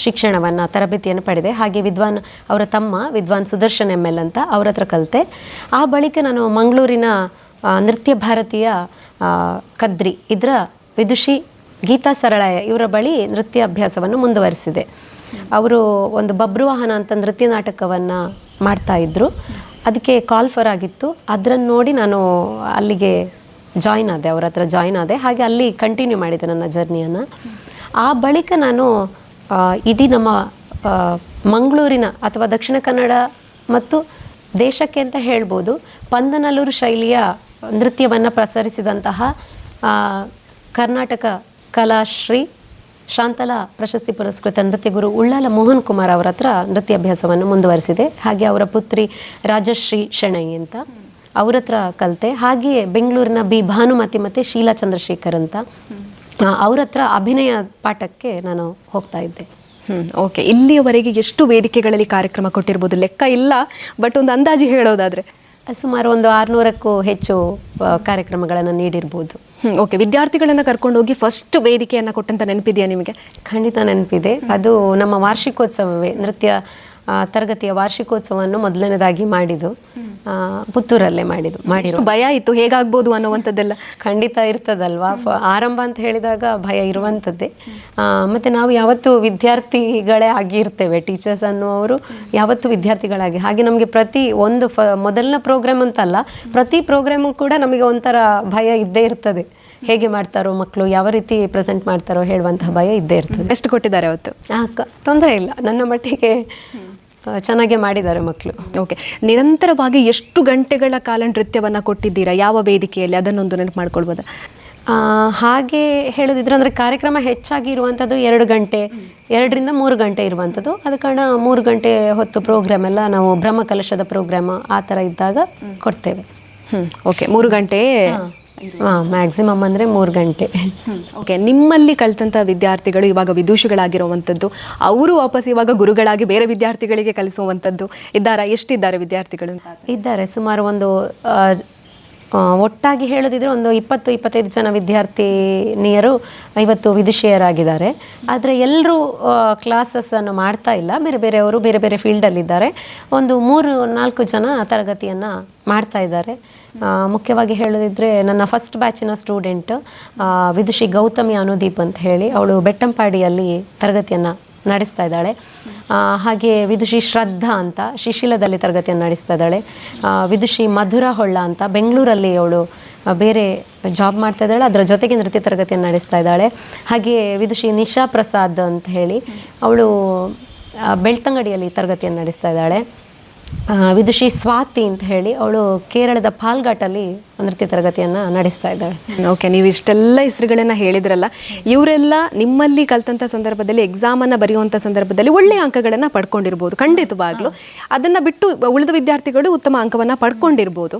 ಶಿಕ್ಷಣವನ್ನು ತರಬೇತಿಯನ್ನು ಪಡೆದೆ. ಹಾಗೆ ವಿದ್ವಾನ್ ಅವರ ತಮ್ಮ ವಿದ್ವಾನ್ ಸುದರ್ಶನ್ ML ಅಂತ ಅವ್ರ ಹತ್ರ ಕಲಿತೆ. ಆ ಬಳಿಕ ನಾನು ಮಂಗಳೂರಿನ ನೃತ್ಯ ಭಾರತೀಯ ಕದ್ರಿ ಇದರ ವಿದುಷಿ ಗೀತಾ ಸರಳಾಯ ಇವರ ಬಳಿ ನೃತ್ಯ ಅಭ್ಯಾಸವನ್ನು ಮುಂದುವರಿಸಿದೆ. ಅವರು ಒಂದು ಬಬ್ರುವಾಹನ ಅಂತ ನೃತ್ಯ ನಾಟಕವನ್ನು ಮಾಡ್ತಾ ಇದ್ದರು. ಅದಕ್ಕೆ ಕಾಲ್ಫರ್ ಆಗಿತ್ತು. ಅದನ್ನು ನೋಡಿ ನಾನು ಅಲ್ಲಿಗೆ ಜಾಯ್ನ್ ಆದೆ, ಅವ್ರ ಹತ್ರ ಜಾಯ್ನ್ ಆದೆ. ಹಾಗೆ ಅಲ್ಲಿ ಕಂಟಿನ್ಯೂ ಮಾಡಿದೆ ನನ್ನ ಜರ್ನಿಯನ್ನು. ಆ ಬಳಿಕ ನಾನು ಇಡೀ ನಮ್ಮ ಮಂಗಳೂರಿನ ಅಥವಾ ದಕ್ಷಿಣ ಕನ್ನಡ ಮತ್ತು ದೇಶಕ್ಕೆ ಅಂತ ಹೇಳ್ಬೋದು, ಪಂದನಲ್ಲೂರು ಶೈಲಿಯ ನೃತ್ಯವನ್ನು ಪ್ರಸರಿಸಿದಂತಹ ಕರ್ನಾಟಕ ಕಲಾಶ್ರೀ ಶಾಂತಲಾ ಪ್ರಶಸ್ತಿ ಪುರಸ್ಕೃತ ನೃತ್ಯ ಗುರು ಉಳ್ಳಾಲ ಮೋಹನ್ ಕುಮಾರ್ ಅವರ ಹತ್ರ ನೃತ್ಯಾಭ್ಯಾಸವನ್ನು ಮುಂದುವರಿಸಿದೆ. ಹಾಗೆ ಅವರ ಪುತ್ರಿ ರಾಜಶ್ರೀ ಶೆಣೈ ಅಂತ ಅವ್ರ ಹತ್ರ ಕಲಿತೆ. ಹಾಗೆಯೇ ಬೆಂಗಳೂರಿನ ಬಿ ಭಾನುಮತಿ ಮತ್ತು ಶೀಲಾ ಚಂದ್ರಶೇಖರ್ ಅಂತ ಅವ್ರ ಹತ್ರ ಅಭಿನಯ ಪಾಠಕ್ಕೆ ನಾನು ಹೋಗ್ತಾ ಇದ್ದೆ. ಓಕೆ, ಇಲ್ಲಿಯವರೆಗೆ ಎಷ್ಟು ವೇದಿಕೆಗಳಲ್ಲಿ ಕಾರ್ಯಕ್ರಮ ಕೊಟ್ಟಿರ್ಬೋದು? ಲೆಕ್ಕ ಇಲ್ಲ, ಬಟ್ ಒಂದು ಅಂದಾಜು ಹೇಳೋದಾದ್ರೆ ಸುಮಾರು ಒಂದು 600ಕ್ಕೂ ಹೆಚ್ಚು ಕಾರ್ಯಕ್ರಮಗಳನ್ನು ನೀಡಿರ್ಬೋದು. ಓಕೆ, ವಿದ್ಯಾರ್ಥಿಗಳನ್ನು ಕರ್ಕೊಂಡು ಹೋಗಿ ಫಸ್ಟ್ ವೇದಿಕೆಯನ್ನು ಕೊಟ್ಟಂತ ನೆನಪಿದೆಯಾ ನಿಮಗೆ? ಖಂಡಿತ ನೆನಪಿದೆ. ಅದು ನಮ್ಮ ವಾರ್ಷಿಕೋತ್ಸವವೇ, ನೃತ್ಯ ತರಗತಿಯ ವಾರ್ಷಿಕೋತ್ಸವವನ್ನು ಮೊದಲನೇದಾಗಿ ಮಾಡಿದ್ದು ಪುತ್ತೂರಲ್ಲೇ ಮಾಡಿರೋ. ಭಯ ಇತ್ತು ಹೇಗಾಗ್ಬೋದು ಅನ್ನುವಂಥದ್ದೆಲ್ಲ ಖಂಡಿತ ಇರ್ತದಲ್ವಾ. ಆರಂಭ ಅಂತ ಹೇಳಿದಾಗ ಭಯ ಇರುವಂಥದ್ದೇ. ಮತ್ತು ನಾವು ಯಾವತ್ತೂ ವಿದ್ಯಾರ್ಥಿಗಳೇ ಆಗಿರ್ತೇವೆ, ಟೀಚರ್ಸ್ ಅನ್ನುವರು ಯಾವತ್ತೂ ವಿದ್ಯಾರ್ಥಿಗಳಾಗಿ. ಹಾಗೆ ನಮಗೆ ಪ್ರತಿ ಒಂದು ಮೊದಲನೇ ಪ್ರೋಗ್ರಾಮ್ ಅಂತಲ್ಲ, ಪ್ರತಿ ಪ್ರೋಗ್ರಾಮು ಕೂಡ ನಮಗೆ ಒಂಥರ ಭಯ ಇದ್ದೇ ಇರ್ತದೆ. ಹೇಗೆ ಮಾಡ್ತಾರೋ ಮಕ್ಕಳು, ಯಾವ ರೀತಿ ಪ್ರೆಸೆಂಟ್ ಮಾಡ್ತಾರೋ ಹೇಳುವಂತಹ ಭಯ ಇದ್ದೇ ಇರ್ತದೆ. ಎಷ್ಟು ಕೊಟ್ಟಿದ್ದಾರೆ ಅವತ್ತು? ತೊಂದರೆ ಇಲ್ಲ, ನನ್ನ ಮಟ್ಟಿಗೆ ಚೆನ್ನಾಗೇ ಮಾಡಿದ್ದಾರೆ ಮಕ್ಕಳು. ಓಕೆ, ನಿರಂತರವಾಗಿ ಎಷ್ಟು ಗಂಟೆಗಳ ಕಾಲ ನೃತ್ಯವನ್ನು ಕೊಟ್ಟಿದ್ದೀರಾ? ಯಾವ ವೇದಿಕೆಯಲ್ಲಿ? ಅದನ್ನೊಂದು ನೆನಪು ಮಾಡ್ಕೊಳ್ಬೋದಾ? ಹಾಗೆ ಹೇಳೋದಿದ್ರೆ ಅಂದರೆ ಕಾರ್ಯಕ್ರಮ ಹೆಚ್ಚಾಗಿ ಇರುವಂಥದ್ದು 2 ಗಂಟೆ, 2 ರಿಂದ 3 ಗಂಟೆ ಇರುವಂಥದ್ದು. ಅದ ಕಾರಣ 3 ಗಂಟೆ ಹೊತ್ತು ಪ್ರೋಗ್ರಾಮ್ ಎಲ್ಲ ನಾವು ಬ್ರಹ್ಮ ಕಲಶದ ಪ್ರೋಗ್ರಾಮ್ ಆ ಥರ ಇದ್ದಾಗ ಕೊಡ್ತೇವೆ. ಓಕೆ, 3 ಗಂಟೆ ಮ್ಯಾಕ್ಸಿಮಮ್ ಅಂದರೆ 3 ಗಂಟೆ. ಓಕೆ, ನಿಮ್ಮಲ್ಲಿ ಕಲಿತಂಥ ವಿದ್ಯಾರ್ಥಿಗಳು ಇವಾಗ ವಿದೂಷಿಗಳಾಗಿರುವಂಥದ್ದು, ಅವರು ವಾಪಸ್ ಇವಾಗ ಗುರುಗಳಾಗಿ ಬೇರೆ ವಿದ್ಯಾರ್ಥಿಗಳಿಗೆ ಕಲಿಸುವಂಥದ್ದು ಇದ್ದಾರಾ? ಎಷ್ಟಿದ್ದಾರೆ ವಿದ್ಯಾರ್ಥಿಗಳು? ಇದ್ದಾರೆ, ಸುಮಾರು ಒಂದು ಒಟ್ಟಾಗಿ ಹೇಳೋದಿದ್ರೆ ಒಂದು 20-25 ಜನ ವಿದ್ಯಾರ್ಥಿನಿಯರು ಇವತ್ತು ವಿದುಷಿಯರಾಗಿದ್ದಾರೆ. ಆದರೆ ಎಲ್ಲರೂ ಕ್ಲಾಸಸ್ಸನ್ನು ಮಾಡ್ತಾ ಇಲ್ಲ, ಬೇರೆ ಬೇರೆಯವರು ಬೇರೆ ಬೇರೆ ಫೀಲ್ಡಲ್ಲಿದ್ದಾರೆ. ಒಂದು 3-4 ಜನ ತರಗತಿಯನ್ನು ಮಾಡ್ತಾ ಇದ್ದಾರೆ. ಮುಖ್ಯವಾಗಿ ಹೇಳೋದಿದ್ರೆ ನನ್ನ ಫಸ್ಟ್ ಬ್ಯಾಚಿನ ಸ್ಟೂಡೆಂಟ್ ವಿದುಷಿ ಗೌತಮಿ ಅನುದೀಪ್ ಅಂತ ಹೇಳಿ, ಅವಳು ಬೆಟ್ಟಂಪಾಡಿಯಲ್ಲಿ ತರಗತಿಯನ್ನು ನಡೆಸ್ತಾ ಇದ್ದಾಳೆ. ಹಾಗೆ ವಿದುಷಿ ಶ್ರದ್ಧಾ ಅಂತ ಶಿಶಿಲದಲ್ಲಿ ತರಗತಿಯನ್ನು ನಡೆಸ್ತಾ ಇದ್ದಾಳೆ. ವಿದುಷಿ ಮಧುರಾ ಹೊಳ್ಳ ಅಂತ ಬೆಂಗಳೂರಲ್ಲಿ ಅವಳು ಬೇರೆ ಜಾಬ್ ಮಾಡ್ತಾ ಇದ್ದಾಳೆ, ಅದರ ಜೊತೆಗೆ ನೃತ್ಯ ತರಗತಿಯನ್ನು ನಡೆಸ್ತಾ ಇದ್ದಾಳೆ. ಹಾಗೆ ವಿದುಷಿ ನಿಶಾ ಪ್ರಸಾದ್ ಅಂತ ಹೇಳಿ ಅವಳು ಬೆಳ್ತಂಗಡಿಯಲ್ಲಿ ತರಗತಿಯನ್ನು ನಡೆಸ್ತಾ ಇದ್ದಾಳೆ. ವಿದುಷಿ ಸ್ವಾತಿ ಅಂತ ಹೇಳಿ, ಅವಳು ಕೇರಳದ ಪಾಲ್ಘಾಟಲ್ಲಿ ನೃತ್ಯ ತರಗತಿಯನ್ನು ನಡೆಸ್ತಾ ಇದ್ದಾಳೆ. ಓಕೆ, ನೀವು ಇಷ್ಟೆಲ್ಲ ಹೆಸರುಗಳನ್ನ ಹೇಳಿದ್ರಲ್ಲ, ಇವರೆಲ್ಲ ನಿಮ್ಮಲ್ಲಿ ಕಲ್ತಂಥ ಸಂದರ್ಭದಲ್ಲಿ ಎಕ್ಸಾಮನ್ನು ಬರೆಯುವಂಥ ಸಂದರ್ಭದಲ್ಲಿ ಒಳ್ಳೆಯ ಅಂಕಗಳನ್ನು ಪಡ್ಕೊಂಡಿರ್ಬೋದು ಖಂಡಿತವಾಗ್ಲೂ. ಅದನ್ನು ಬಿಟ್ಟು ಉಳಿದ ವಿದ್ಯಾರ್ಥಿಗಳು ಉತ್ತಮ ಅಂಕವನ್ನು ಪಡ್ಕೊಂಡಿರ್ಬೋದು.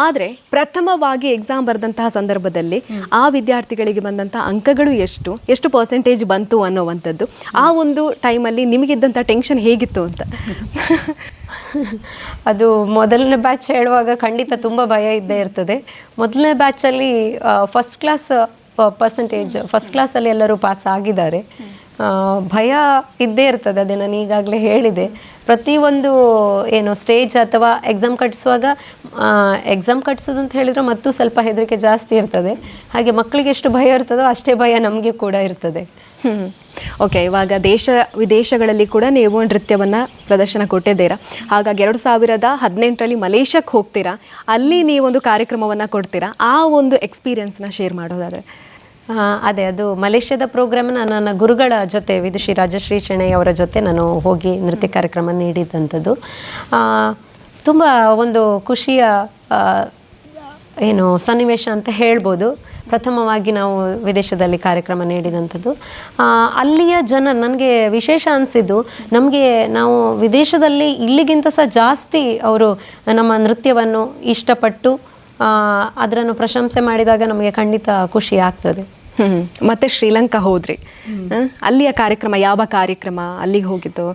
ಆದರೆ ಪ್ರಥಮವಾಗಿ ಎಕ್ಸಾಮ್ ಬರೆದಂತಹ ಸಂದರ್ಭದಲ್ಲಿ ಆ ವಿದ್ಯಾರ್ಥಿಗಳಿಗೆ ಬಂದಂಥ ಅಂಕಗಳು ಎಷ್ಟು ಪರ್ಸೆಂಟೇಜ್ ಬಂತು ಅನ್ನೋವಂಥದ್ದು, ಆ ಒಂದು ಟೈಮಲ್ಲಿ ನಿಮಗಿದ್ದಂಥ ಟೆನ್ಷನ್ ಹೇಗಿತ್ತು ಅಂತ? ಅದು ಮೊದಲನೇ ಬ್ಯಾಚ್ ಹೇಳುವಾಗ ಖಂಡಿತ ತುಂಬ ಭಯ ಇದ್ದೇ ಇರ್ತದೆ. ಮೊದಲನೇ ಬ್ಯಾಚಲ್ಲಿ ಫಸ್ಟ್ ಕ್ಲಾಸಲ್ಲಿ ಎಲ್ಲರೂ ಪಾಸ್ ಆಗಿದ್ದಾರೆ. ಭಯ ಇದ್ದೇ ಇರ್ತದೆ, ಅದೇ ನಾನು ಈಗಾಗಲೇ ಹೇಳಿದೆ. ಪ್ರತಿಯೊಂದು ಏನು ಸ್ಟೇಜ್ ಅಥವಾ ಎಕ್ಸಾಮ್ ಕಟ್ಟಿಸೋದು ಅಂತ ಹೇಳಿದ್ರೆ ಮತ್ತೂ ಸ್ವಲ್ಪ ಹೆದರಿಕೆ ಜಾಸ್ತಿ ಇರ್ತದೆ. ಹಾಗೆ ಮಕ್ಕಳಿಗೆ ಎಷ್ಟು ಭಯ ಇರ್ತದೋ ಅಷ್ಟೇ ಭಯ ನಮಗೆ ಕೂಡ ಇರ್ತದೆ. ಓಕೆ, ಇವಾಗ ದೇಶ ವಿದೇಶಗಳಲ್ಲಿ ಕೂಡ ನೀವು ನೃತ್ಯವನ್ನು ಪ್ರದರ್ಶನ ಕೊಟ್ಟಿದ್ದೀರಾ. ಹಾಗಾಗಿ 2018ರಲ್ಲಿ ಮಲೇಷ್ಯಾಕ್ಕೆ ಹೋಗ್ತೀರಾ, ಅಲ್ಲಿ ನೀವೊಂದು ಕಾರ್ಯಕ್ರಮವನ್ನು ಕೊಡ್ತೀರಾ. ಆ ಒಂದು ಎಕ್ಸ್ಪೀರಿಯನ್ಸ್ನ ಶೇರ್ ಮಾಡೋದಾದರೆ? ಅದೇ, ಅದು ಮಲೇಷ್ಯಾದ ಪ್ರೋಗ್ರಾಮ್ ನನ್ನ ಗುರುಗಳ ಜೊತೆ, ವಿದುಷಿ ರಾಜಶ್ರೀ ಶೆಣೈ ಅವರ ಜೊತೆ ನಾನು ಹೋಗಿ ನೃತ್ಯ ಕಾರ್ಯಕ್ರಮ ನೀಡಿದಂಥದ್ದು. ತುಂಬ ಒಂದು ಖುಷಿಯ ಸನ್ನಿವೇಶ ಅಂತ ಹೇಳ್ಬೋದು. ಪ್ರಥಮವಾಗಿ ನಾವು ವಿದೇಶದಲ್ಲಿ ಕಾರ್ಯಕ್ರಮ ನೀಡಿದಂಥದ್ದು. ಅಲ್ಲಿಯ ಜನ ನನಗೆ ವಿಶೇಷ ಅನಿಸಿದ್ದು, ನಾವು ವಿದೇಶದಲ್ಲಿ ಇಲ್ಲಿಗಿಂತ ಸಹ ಜಾಸ್ತಿ ಅವರು ನಮ್ಮ ನೃತ್ಯವನ್ನು ಇಷ್ಟಪಟ್ಟು ಅದನ್ನು ಪ್ರಶಂಸೆ ಮಾಡಿದಾಗ ನಮಗೆ ಖಂಡಿತ ಖುಷಿ ಆಗ್ತದೆ. ಮತ್ತೆ ಶ್ರೀಲಂಕಾ ಹೋದ್ರಿ, ಅಲ್ಲಿಯ ಕಾರ್ಯಕ್ರಮ ಯಾವ ಕಾರ್ಯಕ್ರಮ ಅಲ್ಲಿಗೆ ಹೋಗಿದ್ದು?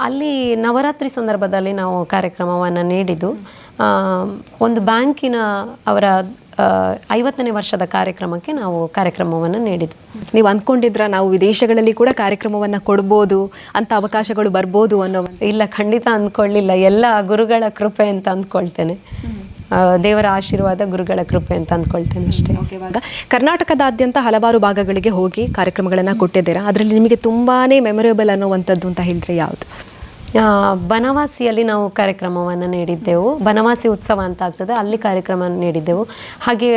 ಅಲ್ಲಿ ನವರಾತ್ರಿ ಸಂದರ್ಭದಲ್ಲಿ ನಾವು ಕಾರ್ಯಕ್ರಮವನ್ನು ನೀಡಿದ್ದು. ಒಂದು ಬ್ಯಾಂಕಿನ ಅವರ 50ನೇ ವರ್ಷದ ಕಾರ್ಯಕ್ರಮಕ್ಕೆ ನಾವು ಕಾರ್ಯಕ್ರಮವನ್ನು ನೀಡಿದ್ದು. ನೀವು ಅಂದ್ಕೊಂಡಿದ್ರ ನಾವು ವಿದೇಶಗಳಲ್ಲಿ ಕೂಡ ಕಾರ್ಯಕ್ರಮವನ್ನು ಕೊಡ್ಬೋದು ಅಂತ, ಅವಕಾಶಗಳು ಬರ್ಬೋದು ಅನ್ನೋ? ಇಲ್ಲ, ಖಂಡಿತ ಅಂದ್ಕೊಳ್ಳಿಲ್ಲ. ಎಲ್ಲ ಗುರುಗಳ ಕೃಪೆ ಅಂತ ಅಂದ್ಕೊಳ್ತೇನೆ. ದೇವರ ಆಶೀರ್ವಾದ, ಗುರುಗಳ ಕೃಪೆ ಅಂತ ಅಂದ್ಕೊಳ್ತೇನೆ ಅಷ್ಟೇ. ಇವಾಗ ಕರ್ನಾಟಕದಾದ್ಯಂತ ಹಲವಾರು ಭಾಗಗಳಿಗೆ ಹೋಗಿ ಕಾರ್ಯಕ್ರಮಗಳನ್ನು ಕೊಟ್ಟಿದ್ದೀರಾ. ಅದರಲ್ಲಿ ನಿಮಗೆ ತುಂಬಾ ಮೆಮೊರೇಬಲ್ ಅನ್ನುವಂಥದ್ದು ಅಂತ ಹೇಳಿದ್ರೆ ಯಾವುದು? ಬನವಾಸಿಯಲ್ಲಿ ನಾವು ಕಾರ್ಯಕ್ರಮವನ್ನು ನೀಡಿದ್ದೆವು. ಬನವಾಸಿ ಉತ್ಸವ ಅಂತ ಆಗ್ತದೆ, ಅಲ್ಲಿ ಕಾರ್ಯಕ್ರಮ ನೀಡಿದ್ದೆವು. ಹಾಗೆ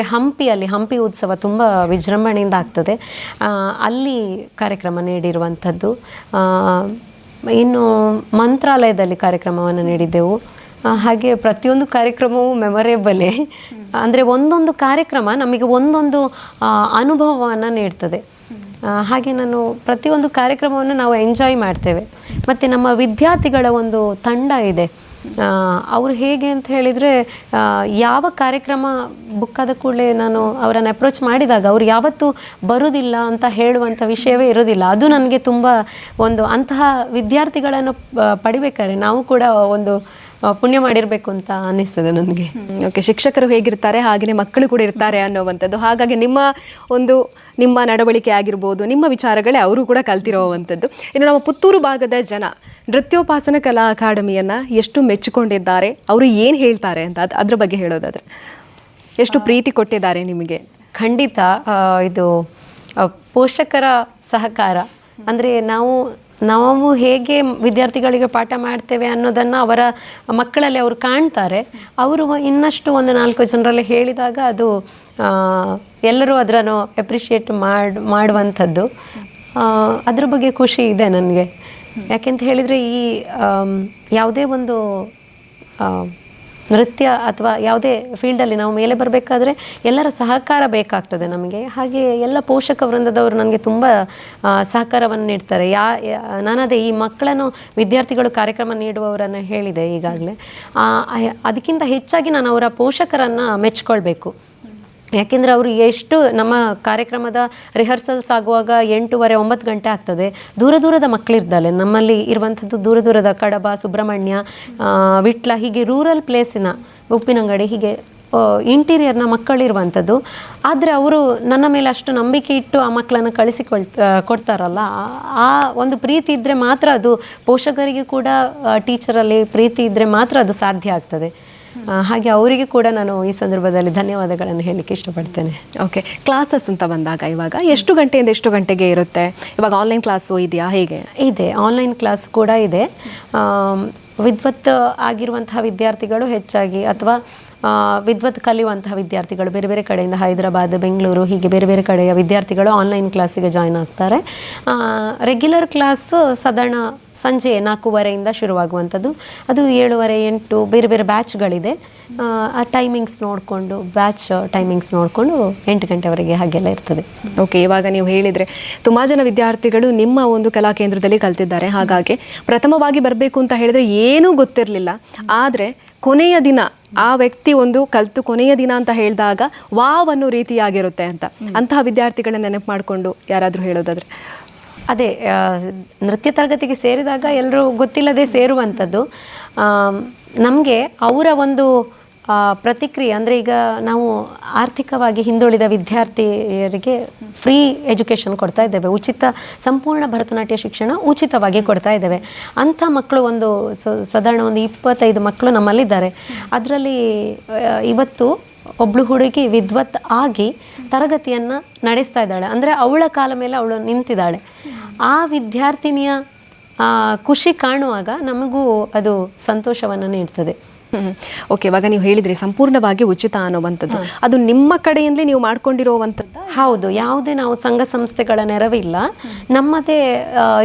ಹಂಪಿ ಉತ್ಸವ ತುಂಬ ವಿಜೃಂಭಣೆಯಿಂದ ಆಗ್ತದೆ, ಅಲ್ಲಿ ಕಾರ್ಯಕ್ರಮ ನೀಡಿರುವಂಥದ್ದು. ಇನ್ನು ಮಂತ್ರಾಲಯದಲ್ಲಿ ಕಾರ್ಯಕ್ರಮವನ್ನು ನೀಡಿದ್ದೆವು. ಹಾಗೆ ಪ್ರತಿಯೊಂದು ಕಾರ್ಯಕ್ರಮವೂ ಮೆಮೊರೇಬಲೇ. ಅಂದರೆ ಒಂದೊಂದು ಕಾರ್ಯಕ್ರಮ ನಮಗೆ ಒಂದೊಂದು ಅನುಭವವನ್ನು ನೀಡ್ತದೆ. ಹಾಗೆ ನಾನು ಪ್ರತಿಯೊಂದು ಕಾರ್ಯಕ್ರಮವನ್ನು ನಾವು ಎಂಜಾಯ್ ಮಾಡ್ತೇವೆ. ಮತ್ತು ನಮ್ಮ ವಿದ್ಯಾರ್ಥಿಗಳ ಒಂದು ತಂಡ ಇದೆ. ಅವರು ಹೇಗೆ ಅಂತ ಹೇಳಿದರೆ, ಯಾವ ಕಾರ್ಯಕ್ರಮ ಬುಕ್ ಆದ ಕೂಡಲೇ ನಾನು ಅವರನ್ನು ಅಪ್ರೋಚ್ ಮಾಡಿದಾಗ ಅವರು ಯಾವತ್ತೂ ಬರುವುದಿಲ್ಲ ಅಂತ ಹೇಳುವಂಥ ವಿಷಯವೇ ಇರೋದಿಲ್ಲ. ಅದು ನನಗೆ ತುಂಬ ಅಂತಹ ವಿದ್ಯಾರ್ಥಿಗಳನ್ನು ಪಡಿಬೇಕಾದ್ರೆ ನಾವು ಕೂಡ ಒಂದು ಪುಣ್ಯ ಮಾಡಿರಬೇಕು ಅಂತ ಅನ್ನಿಸ್ತದೆ ನನಗೆ. ಓಕೆ, ಶಿಕ್ಷಕರು ಹೇಗಿರ್ತಾರೆ ಹಾಗೆಯೇ ಮಕ್ಕಳು ಕೂಡ ಇರ್ತಾರೆ ಅನ್ನೋವಂಥದ್ದು. ಹಾಗಾಗಿ ನಿಮ್ಮ ನಡವಳಿಕೆ ಆಗಿರ್ಬೋದು, ನಿಮ್ಮ ವಿಚಾರಗಳೇ ಅವರು ಕೂಡ ಕಲ್ತಿರೋವಂಥದ್ದು. ಇನ್ನು ನಮ್ಮ ಪುತ್ತೂರು ಭಾಗದ ಜನ ನೃತ್ಯೋಪಾಸನ ಕಲಾ ಅಕಾಡೆಮಿಯನ್ನು ಎಷ್ಟು ಮೆಚ್ಚಿಕೊಂಡಿದ್ದಾರೆ, ಅವರು ಏನು ಹೇಳ್ತಾರೆ ಅಂತ ಅದ್ರ ಬಗ್ಗೆ ಹೇಳೋದಾದರೆ ಎಷ್ಟು ಪ್ರೀತಿ ಕೊಟ್ಟಿದ್ದಾರೆ ನಿಮಗೆ? ಖಂಡಿತ ಇದು ಪೋಷಕರ ಸಹಕಾರ. ಅಂದರೆ ನಾವು ಹೇಗೆ ವಿದ್ಯಾರ್ಥಿಗಳಿಗೆ ಪಾಠ ಮಾಡ್ತೇವೆ ಅನ್ನೋದನ್ನು ಅವರ ಮಕ್ಕಳಲ್ಲಿ ಅವರು ಕಾಣ್ತಾರೆ. ಅವರು ಇನ್ನಷ್ಟು ಒಂದು 4 ಜನರಲ್ಲಿ ಹೇಳಿದಾಗ ಅದು ಎಲ್ಲರೂ ಅದನ್ನು ಅಪ್ರಿಷಿಯೇಟ್ ಮಾಡುವಂಥದ್ದು. ಅದ್ರ ಬಗ್ಗೆ ಖುಷಿ ಇದೆ ನನಗೆ. ಯಾಕೆಂತ ಹೇಳಿದರೆ, ಈ ಯಾವುದೇ ಒಂದು ನೃತ್ಯ ಅಥವಾ ಯಾವುದೇ ಫೀಲ್ಡಲ್ಲಿ ನಾವು ಮೇಲೆ ಬರಬೇಕಾದ್ರೆ ಎಲ್ಲರ ಸಹಕಾರ ಬೇಕಾಗ್ತದೆ ನಮಗೆ. ಹಾಗೆ ಎಲ್ಲ ಪೋಷಕ ವೃಂದದವರು ನನಗೆ ತುಂಬ ಸಹಕಾರವನ್ನು ನೀಡ್ತಾರೆ. ನಾನದೇ ಈ ಮಕ್ಕಳನ್ನು ವಿದ್ಯಾರ್ಥಿಗಳು ಕಾರ್ಯಕ್ರಮ ನೀಡುವವರನ್ನು ಹೇಳಿದೆ ಈಗಾಗಲೇ. ಅದಕ್ಕಿಂತ ಹೆಚ್ಚಾಗಿ ನಾನು ಅವರ ಪೋಷಕರನ್ನು ಮೆಚ್ಕೊಳ್ಬೇಕು. ಯಾಕೆಂದರೆ ಅವರು ಎಷ್ಟು ನಮ್ಮ ಕಾರ್ಯಕ್ರಮದ ರಿಹರ್ಸಲ್ಸ್ ಆಗುವಾಗ 8:30-9 ಗಂಟೆ ಆಗ್ತದೆ. ದೂರದ ಮಕ್ಕಳಿರ್ತಾರೆ ನಮ್ಮಲ್ಲಿ ಇರುವಂಥದ್ದು. ದೂರದ ಕಡಬ, ಸುಬ್ರಹ್ಮಣ್ಯ, ವಿಟ್ಲ, ಹೀಗೆ ರೂರಲ್ ಪ್ಲೇಸಿನ ಉಪ್ಪಿನಂಗಡಿ, ಹೀಗೆ ಇಂಟೀರಿಯರ್ನ ಮಕ್ಕಳಿರುವಂಥದ್ದು. ಆದರೆ ಅವರು ನನ್ನ ಮೇಲೆ ಅಷ್ಟು ನಂಬಿಕೆ ಇಟ್ಟು ಆ ಮಕ್ಕಳನ್ನು ಕೊಡ್ತಾರಲ್ಲ, ಆ ಒಂದು ಪ್ರೀತಿ ಇದ್ದರೆ ಮಾತ್ರ ಅದು, ಪೋಷಕರಿಗೆ ಕೂಡ ಟೀಚರಲ್ಲಿ ಪ್ರೀತಿ ಇದ್ದರೆ ಮಾತ್ರ ಅದು ಸಾಧ್ಯ ಆಗ್ತದೆ. ಹಾಗೆ ಅವರಿಗೆ ಕೂಡ ನಾನು ಈ ಸಂದರ್ಭದಲ್ಲಿ ಧನ್ಯವಾದಗಳನ್ನು ಹೇಳಲಿಕ್ಕೆ ಇಷ್ಟಪಡ್ತೇನೆ. ಓಕೆ, ಕ್ಲಾಸಸ್ ಅಂತ ಬಂದಾಗ ಇವಾಗ ಎಷ್ಟು ಗಂಟೆಯಿಂದ ಎಷ್ಟು ಗಂಟೆಗೆ ಇರುತ್ತೆ? ಇವಾಗ ಆನ್ಲೈನ್ ಕ್ಲಾಸು ಇದೆಯಾ, ಹೇಗೆ? ಇದೆ, ಆನ್ಲೈನ್ ಕ್ಲಾಸ್ ಕೂಡ ಇದೆ. ವಿದ್ವತ್ ಆಗಿರುವಂತಹ ವಿದ್ಯಾರ್ಥಿಗಳು ಹೆಚ್ಚಾಗಿ, ಅಥವಾ ವಿದ್ವತ್ ಕಲಿಯುವಂತಹ ವಿದ್ಯಾರ್ಥಿಗಳು ಬೇರೆ ಬೇರೆ ಕಡೆಯಿಂದ, ಹೈದರಾಬಾದ್, ಬೆಂಗಳೂರು, ಹೀಗೆ ಬೇರೆ ಬೇರೆ ಕಡೆಯ ವಿದ್ಯಾರ್ಥಿಗಳು ಆನ್ಲೈನ್ ಕ್ಲಾಸಿಗೆ ಜಾಯ್ನ್ ಆಗ್ತಾರೆ. ರೆಗ್ಯುಲರ್ ಕ್ಲಾಸ್ ಸಾಧಾರಣ ಸಂಜೆ 4:15 ಶುರುವಾಗುವಂಥದ್ದು. ಅದು 7:30, 8 ಬೇರೆ ಬೇರೆ ಬ್ಯಾಚ್ಗಳಿದೆ. ಆ ಟೈಮಿಂಗ್ಸ್ ನೋಡಿಕೊಂಡು ಟೈಮಿಂಗ್ಸ್ ನೋಡಿಕೊಂಡು 8 ಗಂಟೆವರೆಗೆ ಹಾಗೆಲ್ಲ ಇರ್ತದೆ. ಓಕೆ, ಇವಾಗ ನೀವು ಹೇಳಿದರೆ ತುಂಬ ಜನ ವಿದ್ಯಾರ್ಥಿಗಳು ನಿಮ್ಮ ಒಂದು ಕಲಾ ಕೇಂದ್ರದಲ್ಲಿ ಕಲ್ತಿದ್ದಾರೆ. ಹಾಗಾಗಿ ಪ್ರಥಮವಾಗಿ ಬರಬೇಕು ಅಂತ ಹೇಳಿದರೆ ಏನೂ ಗೊತ್ತಿರಲಿಲ್ಲ, ಆದರೆ ಕೊನೆಯ ದಿನ ಆ ವ್ಯಕ್ತಿ ಒಂದು ಕಲಿತು ಕೊನೆಯ ದಿನ ಅಂತ ಹೇಳಿದಾಗ ವಾವ್ ಅನ್ನೋ ರೀತಿಯಾಗಿರುತ್ತೆ ಅಂತಹ ವಿದ್ಯಾರ್ಥಿಗಳನ್ನ ನೆನಪು ಮಾಡಿಕೊಂಡು ಯಾರಾದರೂ ಹೇಳೋದಾದ್ರೆ? ಅದೇ ನೃತ್ಯ ತರಗತಿಗೆ ಸೇರಿದಾಗ ಎಲ್ಲರೂ ಗೊತ್ತಿಲ್ಲದೆ ಸೇರುವಂಥದ್ದು. ನಮಗೆ ಅವರ ಒಂದು ಪ್ರತಿಕ್ರಿಯೆ ಅಂದರೆ, ಈಗ ನಾವು ಆರ್ಥಿಕವಾಗಿ ಹಿಂದುಳಿದ ವಿದ್ಯಾರ್ಥಿಯರಿಗೆ ಫ್ರೀ ಎಜುಕೇಷನ್ ಕೊಡ್ತಾ ಇದ್ದೇವೆ, ಸಂಪೂರ್ಣ ಭರತನಾಟ್ಯ ಶಿಕ್ಷಣ ಉಚಿತವಾಗಿ ಕೊಡ್ತಾ ಇದ್ದೇವೆ. ಅಂಥ ಮಕ್ಕಳು ಒಂದು ಸಾಧಾರಣ ಒಂದು 25 ಮಕ್ಕಳು ನಮ್ಮಲ್ಲಿದ್ದಾರೆ. ಅದರಲ್ಲಿ ಇವತ್ತು ಒಬ್ಳು ಹುಡುಗಿ ವಿದ್ವತ್ ಆಗಿ ತರಗತಿಯನ್ನು ನಡೆಸ್ತಾ ಇದ್ದಾಳೆ. ಅಂದರೆ ಅವಳ ಕಾಲ ಮೇಲೆ ಅವಳು ನಿಂತಿದ್ದಾಳೆ. ಆ ವಿದ್ಯಾರ್ಥಿನಿಯ ಖುಷಿ ಕಾಣುವಾಗ ನಮಗೂ ಅದು ಸಂತೋಷವನ್ನು ನೀಡ್ತದೆ. ಓಕೆ, ಇವಾಗ ನೀವು ಹೇಳಿದ್ರಿ ಸಂಪೂರ್ಣವಾಗಿ ಉಚಿತ ಅನ್ನುವಂಥದ್ದು, ಅದು ನಿಮ್ಮ ಕಡೆಯಿಂದಲೇ ನೀವು ಮಾಡ್ಕೊಂಡಿರುವಂಥದ್ದು? ಹೌದು, ಯಾವುದೇ ನಾವು ಸಂಘ ಸಂಸ್ಥೆಗಳ ನೆರವಿಲ್ಲ, ನಮ್ಮದೇ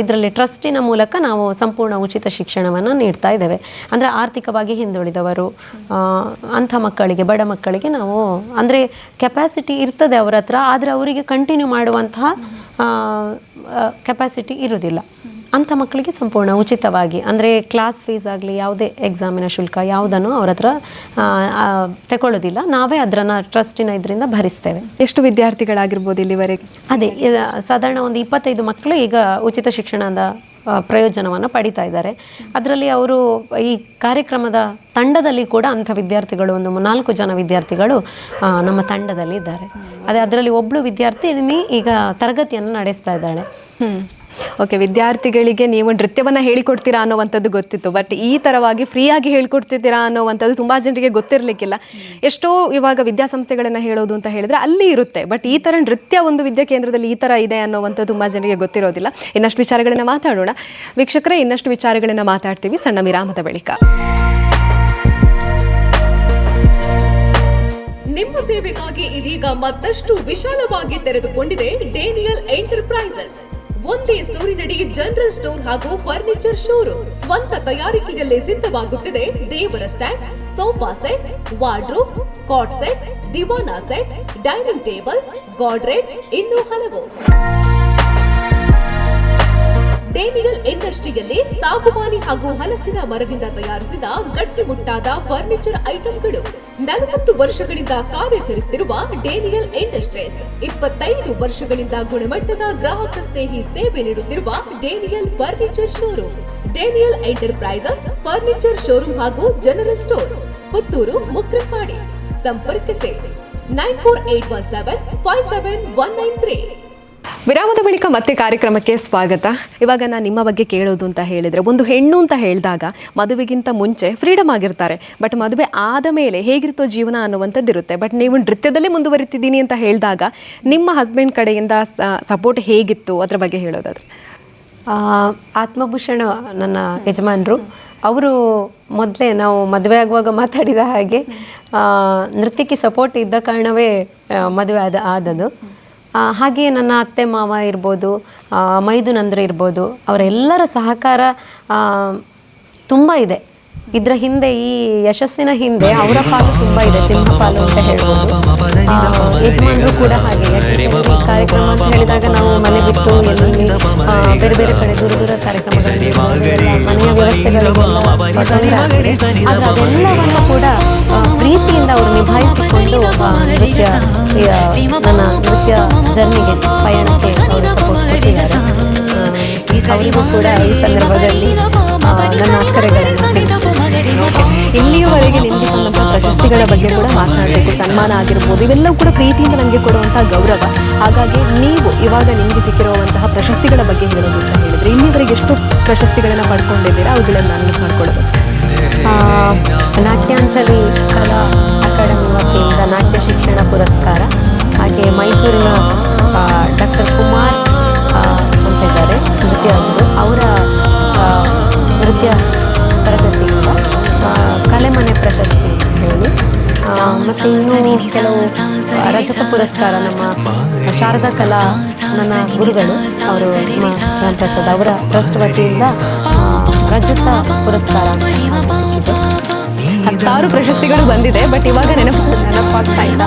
ಇದರಲ್ಲಿ ಟ್ರಸ್ಟಿನ ಮೂಲಕ ನಾವು ಸಂಪೂರ್ಣ ಉಚಿತ ಶಿಕ್ಷಣವನ್ನು ನೀಡ್ತಾ ಇದ್ದೇವೆ. ಅಂದರೆ ಆರ್ಥಿಕವಾಗಿ ಹಿಂದುಳಿದವರು ಅಂಥ ಮಕ್ಕಳಿಗೆ, ಬಡ ಮಕ್ಕಳಿಗೆ ನಾವು ಅಂದರೆ ಕೆಪಾಸಿಟಿ ಇರ್ತದೆ ಅವರ ಹತ್ರ, ಆದರೆ ಅವರಿಗೆ ಕಂಟಿನ್ಯೂ ಮಾಡುವಂತಹ ಕೆಪಾಸಿಟಿ ಇರುವುದಿಲ್ಲ. ಅಂಥ ಮಕ್ಕಳಿಗೆ ಸಂಪೂರ್ಣ ಉಚಿತವಾಗಿ, ಅಂದರೆ ಕ್ಲಾಸ್ ಫೀಸ್ ಆಗಲಿ ಯಾವುದೇ ಎಕ್ಸಾಮಿನ ಶುಲ್ಕ ಯಾವುದನ್ನು ಅವ್ರ ಹತ್ರ ತಗೊಳ್ಳೋದಿಲ್ಲ, ನಾವೇ ಅದನ್ನು ಟ್ರಸ್ಟಿನ ಇದರಿಂದ ಭರಿಸ್ತೇವೆ. ಎಷ್ಟು ವಿದ್ಯಾರ್ಥಿಗಳಾಗಿರ್ಬೋದು ಇಲ್ಲಿವರೆಗೆ? ಅದೇ ಸಾಧಾರಣ ಒಂದು 25 ಮಕ್ಕಳು ಈಗ ಉಚಿತ ಶಿಕ್ಷಣದ ಪ್ರಯೋಜನವನ್ನು ಪಡಿತಾ ಇದ್ದಾರೆ. ಅದರಲ್ಲಿ ಅವರು ಈ ಕಾರ್ಯಕ್ರಮದ ತಂಡದಲ್ಲಿ ಕೂಡ ಅಂಥ ವಿದ್ಯಾರ್ಥಿಗಳು ಒಂದು 4 ಜನ ವಿದ್ಯಾರ್ಥಿಗಳು ನಮ್ಮ ತಂಡದಲ್ಲಿ ಇದ್ದಾರೆ. ಅದರಲ್ಲಿ ಒಬ್ಬಳು ವಿದ್ಯಾರ್ಥಿನಿ ಈಗ ತರಗತಿಯನ್ನು ನಡೆಸ್ತಾ ಇದ್ದಾಳೆ. ಓಕೆ, ವಿದ್ಯಾರ್ಥಿಗಳಿಗೆ ನೀವು ನೃತ್ಯವನ್ನು ಹೇಳಿಕೊಡ್ತೀರಾ ಅನ್ನೋವಂಥದ್ದು ಗೊತ್ತಿತ್ತು, ಬಟ್ ಈ ಥರವಾಗಿ ಫ್ರೀಯಾಗಿ ಹೇಳ್ಕೊಡ್ತಿದ್ದೀರಾ ಅನ್ನೋವಂಥದ್ದು ತುಂಬ ಜನರಿಗೆ ಗೊತ್ತಿರಲಿಕ್ಕಿಲ್ಲ. ಎಷ್ಟೋ ಇವಾಗ ವಿದ್ಯಾಸಂಸ್ಥೆಗಳನ್ನು ಹೇಳೋದು ಅಂತ ಹೇಳಿದ್ರೆ ಅಲ್ಲಿ ಇರುತ್ತೆ, ಬಟ್ ಈ ಥರ ನೃತ್ಯ ಒಂದು ವಿದ್ಯಾಕೇಂದ್ರದಲ್ಲಿ ಈ ಥರ ಇದೆ ಅನ್ನೋವಂಥದ್ದು ತುಂಬ ಜನರಿಗೆ ಗೊತ್ತಿರೋದಿಲ್ಲ. ಇನ್ನಷ್ಟು ವಿಚಾರಗಳನ್ನು ಮಾತಾಡೋಣ ವೀಕ್ಷಕರೇ, ಇನ್ನಷ್ಟು ವಿಚಾರಗಳನ್ನು ಮಾತಾಡ್ತೀವಿ ಸಣ್ಣ ವಿರಾಮದ ಬಳಿಕ. ನಿಮ್ಮ ಸೇವೆಗಾಗಿ ಇದೀಗ ಮತ್ತಷ್ಟು ವಿಶಾಲವಾಗಿ ತೆರೆದುಕೊಂಡಿದೆ ಡೇನಿಯಲ್ ಎಂಟರ್ಪ್ರೈಸಸ್. ಒಂದೇ ಸೂರಿನಡಿ ಜನರಲ್ ಸ್ಟೋರ್ ಹಾಗೂ ಫರ್ನಿಚರ್ ಶೋರೂಮ್. ಸ್ವಂತ ತಯಾರಿಕೆಯಲ್ಲೇ ಸಿದ್ಧವಾಗುತ್ತಿದೆ ದೇವರ stand, sofa set, wardrobe, cot set, ದಿವಾನಾ ಸೆಟ್, ಡೈನಿಂಗ್ ಟೇಬಲ್, ಗಾಡ್ರೇಜ್, ಇನ್ನೂ ಹಲವು. ಡೇನಿಯಲ್ ಇಂಡಸ್ಟ್ರಿಯಲ್ಲಿ ಸಾಗುವಾನಿ ಹಾಗೂ ಹಲಸಿನ ಮರದಿಂದ ತಯಾರಿಸಿದ ಗಟ್ಟಿಮುಟ್ಟಾದ ಫರ್ನಿಚರ್ ಐಟಂಗಳು. 40 ವರ್ಷಗಳಿಂದ ಕಾರ್ಯಾಚರಿಸುತ್ತಿರುವ ಡೇನಿಯಲ್ ಇಂಡಸ್ಟ್ರೀಸ್ 25 ವರ್ಷಗಳಿಂದ ಗುಣಮಟ್ಟದ ಗ್ರಾಹಕ ಸ್ನೇಹಿ ಸೇವೆ ನೀಡುತ್ತಿರುವ Daniel furniture showroom. Daniel enterprises furniture showroom ಹಾಗೂ ಜನರಲ್ ಸ್ಟೋರ್, ಪುತ್ತೂರು, ಮುಕ್ರಪಾಡಿ. ಸಂಪರ್ಕಿಸಿ 9481757193. ವಿರಾಮದ ಬಳಿಕ ಮತ್ತೆ ಕಾರ್ಯಕ್ರಮಕ್ಕೆ ಸ್ವಾಗತ. ಇವಾಗ ನಾನು ನಿಮ್ಮ ಬಗ್ಗೆ ಕೇಳೋದು ಅಂತ ಹೇಳಿದರೆ, ಒಂದು ಹೆಣ್ಣು ಅಂತ ಹೇಳಿದಾಗ ಮದುವೆಗಿಂತ ಮುಂಚೆ ಫ್ರೀಡಮ್ ಆಗಿರ್ತಾರೆ, ಬಟ್ ಮದುವೆ ಆದ ಮೇಲೆ ಹೇಗಿರುತ್ತೋ ಜೀವನ ಅನ್ನುವಂಥದ್ದು ಇರುತ್ತೆ. ಬಟ್ ನೀವು ನೃತ್ಯದಲ್ಲೇ ಮುಂದುವರಿತಿದ್ದೀನಿ ಅಂತ ಹೇಳಿದಾಗ ನಿಮ್ಮ ಹಸ್ಬೆಂಡ್ ಕಡೆಯಿಂದ ಸಪೋರ್ಟ್ ಹೇಗಿತ್ತು, ಅದರ ಬಗ್ಗೆ ಹೇಳೋದಾದ್ರೆ? ಆತ್ಮಭೂಷಣ ನನ್ನ ಯಜಮಾನರು, ಅವರು ಮೊದಲೇ ನಾವು ಮದುವೆ ಆಗುವಾಗ ಮಾತಾಡಿದ ಹಾಗೆ ನೃತ್ಯಕ್ಕೆ ಸಪೋರ್ಟ್ ಇದ್ದ ಕಾರಣವೇ ಮದುವೆ ಆದದ್ದು. ಹಾಗೆಯೇ ನನ್ನ ಅತ್ತೆ ಮಾವ ಇರ್ಬೋದು, ಮೈದುನಂದ್ರು ಇರ್ಬೋದು, ಅವರೆಲ್ಲರ ಸಹಕಾರ ತುಂಬ ಇದೆ. ಇದರ ಹಿಂದೆ, ಈ ಯಶಸ್ಸಿನ ಹಿಂದೆ ಅವರ ಪಾಲು ತುಂಬ ಇದೆ, ಸಿಂಹ ಪಾಲು ಅಂತ ಹೇಳ್ಬೋದು. ಯಜಮಾನರು ಕೂಡ ಹಾಗೆ. ಈ ಕಾರ್ಯಕ್ರಮ ಅಂತ ಹೇಳಿದಾಗ ನಾವು ಮನೆ ಬಿಟ್ಟು ಎಲ್ಲಿ ಬೇರೆ ಬೇರೆ ಕಡೆ ದೂರ ದೂರ ಕಾರ್ಯಕ್ರಮಗಳಲ್ಲಿ ಮನೆಯ ವ್ಯವಸ್ಥೆಗಳಿಗೆಲ್ಲ ಅದೆಲ್ಲವನ್ನು ಕೂಡ ಪ್ರೀತಿಯಿಂದ ಅವರು ನಿಭಾಯಿಸಿಕೊಂಡು ನನ್ನ ನೃತ್ಯ ಜರ್ನಿಗೆ, ಪಯಣಕ್ಕೆ ಅವರು ಸಪೋರ್ಟ್ ಕೊಟ್ಟಿದ್ದಾರೆ. ಅವರಿಗೂ ಕೂಡ ಈ ಸಂದರ್ಭದಲ್ಲಿ ನನ್ನ ಅಕ್ಕರೆಗಳನ್ನು ಇಲ್ಲಿಯವರೆಗೆ ನಿಮಗೆ ಸಂಬಂಧ ಪ್ರಶಸ್ತಿಗಳ ಬಗ್ಗೆ ಕೂಡ ಮಾತನಾಡಬೇಕು. ಸನ್ಮಾನ ಆಗಿರ್ಬೋದು, ಇವೆಲ್ಲವೂ ಕೂಡ ಪ್ರೀತಿಯಿಂದ ನಮಗೆ ಕೊಡುವಂಥ ಗೌರವ. ಹಾಗಾಗಿ ನೀವು ಇವಾಗ ನಿಮಗೆ ಸಿಕ್ಕಿರುವಂತಹ ಪ್ರಶಸ್ತಿಗಳ ಬಗ್ಗೆ ಹೇಳೋದು ಅಂತ ಹೇಳಿದರೆ, ಇಲ್ಲಿವರೆಗೆ ಎಷ್ಟು ಪ್ರಶಸ್ತಿಗಳನ್ನು ಪಡ್ಕೊಂಡಿದ್ದೀರಾ, ಅವುಗಳನ್ನು ನೆನಪು ಮಾಡ್ಕೊಳ್ಳೋದು? ನಾಟ್ಯಾಂಜಲಿ ಕಲಾ ಅಕಾಡೆಮಿ ವತಿಯಿಂದ ನಾಟ್ಯ ಶಿಕ್ಷಣ ಪುರಸ್ಕಾರ, ಹಾಗೆ ಮೈಸೂರಿನ ಡಾಕ್ಟರ್ ಕುಮಾರ್ ಅಂತಿದ್ದಾರೆ ನೃತ್ಯಜ್ಞರು, ಅವರ ನೃತ್ಯ ತರಗತಿಯಿಂದ ಕಲೆಮನೆ ಪ್ರಶಸ್ತಿ ಹೇಳಿ, ಮತ್ತು ಇನ್ನೂ ಕೆಲವು ರಜತ ಪುರಸ್ಕಾರ ನಮ್ಮ ಶಾರದಾ ಕಲಾ ನನ್ನ ಗುರುಗಳು ಅವರು ರಾಮ್ ಪ್ರಸಾದ್ ಅವರ ಟ್ರಸ್ಟ್ ವತಿಯಿಂದ ರಜತ ಪುರಸ್ಕಾರ ಸಿಕ್ಕಿದೆ. 10 ಪ್ರಶಸ್ತಿಗಳು ಬಂದಿದೆ, ಬಟ್ ಇವಾಗ ನೆನಪಾಗ್ತಾ ಇಲ್ಲ.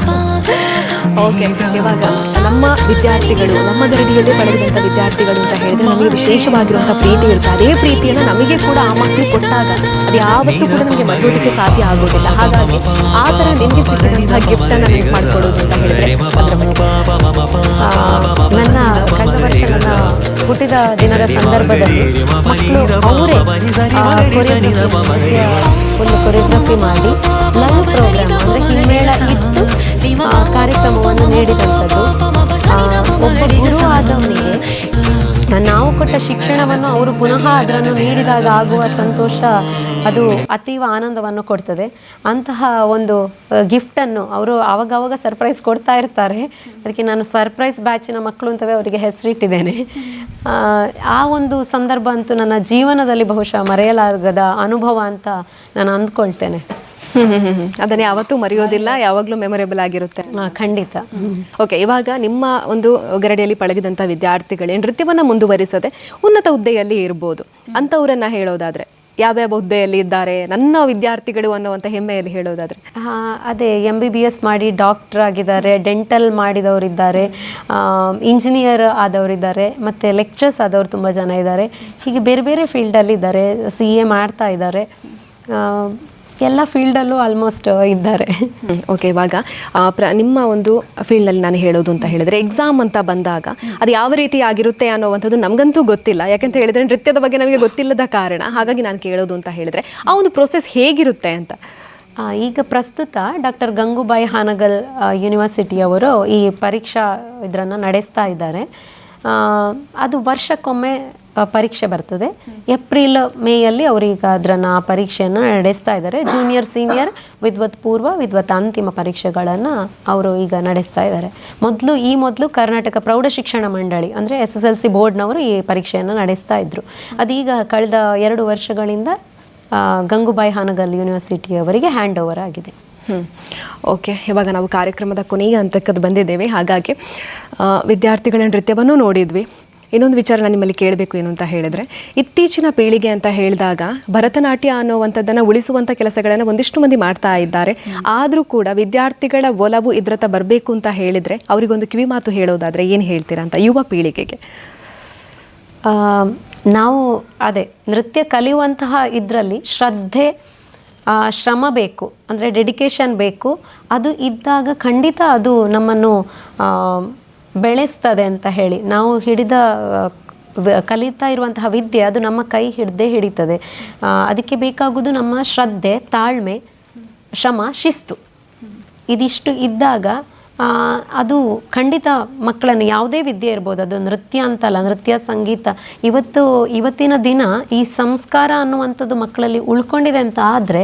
ಓಕೆ, ಇವಾಗ ನಮ್ಮ ವಿದ್ಯಾರ್ಥಿಗಳು, ನಮ್ಮ ಗರಡಿಯಲ್ಲಿ ಪಡೆದಂಥ ವಿದ್ಯಾರ್ಥಿಗಳು ಅಂತ ಹೇಳಿದ್ರೆ ನಮಗೆ ವಿಶೇಷವಾಗಿರುವಂಥ ಪ್ರೀತಿ ಇರುತ್ತೆ. ಅದೇ ಪ್ರೀತಿಯನ್ನು ನಮಗೆ ಕೂಡ ಆ ಮಕ್ಕಳು ಕೊಟ್ಟಾಗ ಅದು ಯಾವತ್ತೂ ಕೂಡ ನಮಗೆ ಮರೆಯೋದಕ್ಕೆ ಸಾಧ್ಯ ಆಗೋದಿಲ್ಲ. ಹಾಗಾಗಿ ಆ ಥರ ನಿಮಗೆ ಸಿಕ್ಕಿದಂತಹ ಗಿಫ್ಟನ್ನು ನೆನಪು ಮಾಡ್ಕೊಳ್ಳೋದು ಅಂತ ಹೇಳಿದ್ರೆ ಅದರ ಬಗ್ಗೆ. ನನ್ನ ಕಳೆದ ವರ್ಷ ನನ್ನ ಹುಟ್ಟಿದ ದಿನದ ಸಂದರ್ಭದಲ್ಲಿ ಮಕ್ಕಳು ಅವರೇ ಒಂದು ಕೊರಿಯೋಗ್ರಫಿ ಮಾಡಿ ಲೈವ್ ಪ್ರೋಗ್ರಾಮ್ ಅಂದರೆ ಹಿಮ್ಮೇಳ ಇಟ್ಟು ಕಾರ್ಯಕ್ರಮವನ್ನು ನೀಡಿದಂಥದ್ದು. ಒಬ್ಬ ಗುರು ಆದವನಿಗೆ ನಾವು ಕೊಟ್ಟ ಶಿಕ್ಷಣವನ್ನು ಅವರು ಪುನಃ ಅದನ್ನು ನೀಡಿದಾಗ ಆಗುವ ಸಂತೋಷ ಅದು ಅತೀವ ಆನಂದವನ್ನು ಕೊಡ್ತದೆ. ಅಂತಹ ಒಂದು ಗಿಫ್ಟನ್ನು ಅವರು ಆವಾಗವಾಗ ಸರ್ಪ್ರೈಸ್ ಕೊಡ್ತಾ ಇರ್ತಾರೆ. ಅದಕ್ಕೆ ನಾನು ಸರ್ಪ್ರೈಸ್ ಬ್ಯಾಚಿನ ಮಕ್ಕಳು ಅಂತವೇ ಅವರಿಗೆ ಹೆಸರಿಟ್ಟಿದ್ದೇನೆ. ಆ ಒಂದು ಸಂದರ್ಭ ಅಂತೂ ನನ್ನ ಜೀವನದಲ್ಲಿ ಬಹುಶಃ ಮರೆಯಲಾಗದ ಅನುಭವ ಅಂತ ನಾನು ಅಂದ್ಕೊಳ್ತೇನೆ. ಅದನ್ನ ಯಾವತ್ತೂ ಮರೆಯೋದಿಲ್ಲ, ಯಾವಾಗಲೂ ಮೆಮೊರೇಬಲ್ ಆಗಿರುತ್ತೆ. ಖಂಡಿತ. ಓಕೆ, ಇವಾಗ ನಿಮ್ಮ ಒಂದು ಗರಡಿಯಲ್ಲಿ ಪಳಗಿದಂಥ ವಿದ್ಯಾರ್ಥಿಗಳೇ ನೃತ್ಯವನ್ನು ಮುಂದುವರಿಸದೆ ಉನ್ನತ ಹುದ್ದೆಯಲ್ಲಿ ಇರ್ಬೋದು ಅಂಥವ್ರನ್ನ ಹೇಳೋದಾದ್ರೆ ಯಾವ್ಯಾವ ಹುದ್ದೆಯಲ್ಲಿ ಇದ್ದಾರೆ ನನ್ನ ವಿದ್ಯಾರ್ಥಿಗಳು ಅನ್ನುವಂಥ ಹೆಮ್ಮೆಯಲ್ಲಿ ಹೇಳೋದಾದ್ರೆ? ಅದೇ MBBS ಮಾಡಿ ಡಾಕ್ಟರ್ ಆಗಿದ್ದಾರೆ, ಡೆಂಟಲ್ ಮಾಡಿದವರಿದ್ದಾರೆ, ಇಂಜಿನಿಯರ್ ಆದವರಿದ್ದಾರೆ, ಮತ್ತು ಲೆಕ್ಚರ್ಸ್ ಆದವರು ತುಂಬ ಜನ ಇದ್ದಾರೆ. ಹೀಗೆ ಬೇರೆ ಬೇರೆ ಫೀಲ್ಡಲ್ಲಿ ಇದ್ದಾರೆ. CA ಮಾಡ್ತಾ ಇದ್ದಾರೆ. ಎಲ್ಲ ಫೀಲ್ಡಲ್ಲೂ ಆಲ್ಮೋಸ್ಟ್ ಇದ್ದಾರೆ. ಓಕೆ, ಇವಾಗ ನಿಮ್ಮ ಒಂದು ಫೀಲ್ಡ್ನಲ್ಲಿ ನಾನು ಹೇಳೋದು ಅಂತ ಹೇಳಿದ್ರೆ ಎಕ್ಸಾಮ್ ಅಂತ ಬಂದಾಗ ಅದು ಯಾವ ರೀತಿ ಆಗಿರುತ್ತೆ ಅನ್ನೋವಂಥದ್ದು ನಮಗಂತೂ ಗೊತ್ತಿಲ್ಲ. ಯಾಕಂತ ಹೇಳಿದ್ರೆ ನೃತ್ಯದ ಬಗ್ಗೆ ನಮಗೆ ಗೊತ್ತಿಲ್ಲದ ಕಾರಣ. ಹಾಗಾಗಿ ನಾನು ಕೇಳೋದು ಅಂತ ಹೇಳಿದ್ರೆ ಆ ಒಂದು ಪ್ರೊಸೆಸ್ ಹೇಗಿರುತ್ತೆ ಅಂತ. ಈಗ ಪ್ರಸ್ತುತ ಡಾಕ್ಟರ್ ಗಂಗೂಬಾಯಿ ಹಾನಗಲ್ ಯೂನಿವರ್ಸಿಟಿಯವರು ಈ ಪರೀಕ್ಷಾ ಇದನ್ನು ನಡೆಸ್ತಾ ಇದ್ದಾರೆ. ಅದು ವರ್ಷಕ್ಕೊಮ್ಮೆ ಪರೀಕ್ಷೆ ಬರ್ತದೆ. ಏಪ್ರಿಲ್ ಮೇಯಲ್ಲಿ ಅವರೀಗ ಅದನ್ನು ಪರೀಕ್ಷೆಯನ್ನು ನಡೆಸ್ತಾ ಇದ್ದಾರೆ. ಜೂನಿಯರ್, ಸೀನಿಯರ್, ವಿದ್ವತ್ ಪೂರ್ವ, ವಿದ್ವತ್ ಅಂತಿಮ ಪರೀಕ್ಷೆಗಳನ್ನು ಅವರು ಈಗ ನಡೆಸ್ತಾ ಇದ್ದಾರೆ. ಮೊದಲು ಕರ್ನಾಟಕ ಪ್ರೌಢ ಶಿಕ್ಷಣ ಮಂಡಳಿ ಅಂದರೆ SSLC ಬೋರ್ಡ್ನವರು ಈ ಪರೀಕ್ಷೆಯನ್ನು ನಡೆಸ್ತಾ ಇದ್ದರು. ಅದೀಗ ಕಳೆದ 2 ವರ್ಷಗಳಿಂದ ಗಂಗೂಬಾಯಿ ಹಾನಗಲ್ ಯೂನಿವರ್ಸಿಟಿಯವರಿಗೆ ಹ್ಯಾಂಡ್ ಓವರ್ ಆಗಿದೆ. ಓಕೆ, ಇವಾಗ ನಾವು ಕಾರ್ಯಕ್ರಮದ ಕೊನೆಯ ಹಂತಕ್ಕೆ ಬಂದಿದ್ದೇವೆ. ಹಾಗಾಗಿ ವಿದ್ಯಾರ್ಥಿಗಳ ನೃತ್ಯವನ್ನು ನೋಡಿದ್ವಿ. ಇನ್ನೊಂದು ವಿಚಾರ ನಾನು ನಿಮ್ಮಲ್ಲಿ ಕೇಳಬೇಕು ಏನು ಅಂತ ಹೇಳಿದ್ರೆ, ಇತ್ತೀಚಿನ ಪೀಳಿಗೆ ಅಂತ ಹೇಳಿದಾಗ ಭರತನಾಟ್ಯ ಅನ್ನುವಂಥದ್ದನ್ನು ಉಳಿಸುವಂಥ ಕೆಲಸಗಳನ್ನು ಒಂದಿಷ್ಟು ಮಂದಿ ಮಾಡ್ತಾ ಇದ್ದಾರೆ. ಆದರೂ ಕೂಡ ವಿದ್ಯಾರ್ಥಿಗಳ ಒಲವು ಇದ್ರತ ಬರಬೇಕು ಅಂತ ಹೇಳಿದರೆ ಅವರಿಗೊಂದು ಕಿವಿ ಮಾತು ಹೇಳೋದಾದರೆ ಏನು ಹೇಳ್ತೀರಾ ಅಂತ ಯುವ ಪೀಳಿಗೆಗೆ? ನಾವು ಅದೇ ನೃತ್ಯ ಕಲಿಯುವಂತಹ ಇದರಲ್ಲಿ ಶ್ರದ್ಧೆ, ಶ್ರಮ ಬೇಕು, ಅಂದರೆ ಡೆಡಿಕೇಶನ್ ಬೇಕು. ಅದು ಇದ್ದಾಗ ಖಂಡಿತ ಅದು ನಮ್ಮನ್ನು ಬೆಳೆಸ್ತದೆ ಅಂತ ಹೇಳಿ ನಾವು ಕಲಿತಾ ಇರುವಂತಹ ವಿದ್ಯೆ ಅದು ನಮ್ಮ ಕೈ ಹಿಡಿತದೆ. ಅದಕ್ಕೆ ಬೇಕಾಗುವುದು ನಮ್ಮ ಶ್ರದ್ಧೆ, ತಾಳ್ಮೆ, ಶ್ರಮ, ಶಿಸ್ತು. ಇದಿಷ್ಟು ಇದ್ದಾಗ ಅದು ಖಂಡಿತ ಮಕ್ಕಳನ್ನು ಯಾವುದೇ ವಿದ್ಯೆ ಇರ್ಬೋದು, ಅದು ನೃತ್ಯ ಅಂತಲ್ಲ, ನೃತ್ಯ, ಸಂಗೀತ, ಇವತ್ತಿನ ದಿನ ಈ ಸಂಸ್ಕಾರ ಅನ್ನುವಂಥದ್ದು ಮಕ್ಕಳಲ್ಲಿ ಉಳ್ಕೊಂಡಿದೆ ಅಂತ ಆದರೆ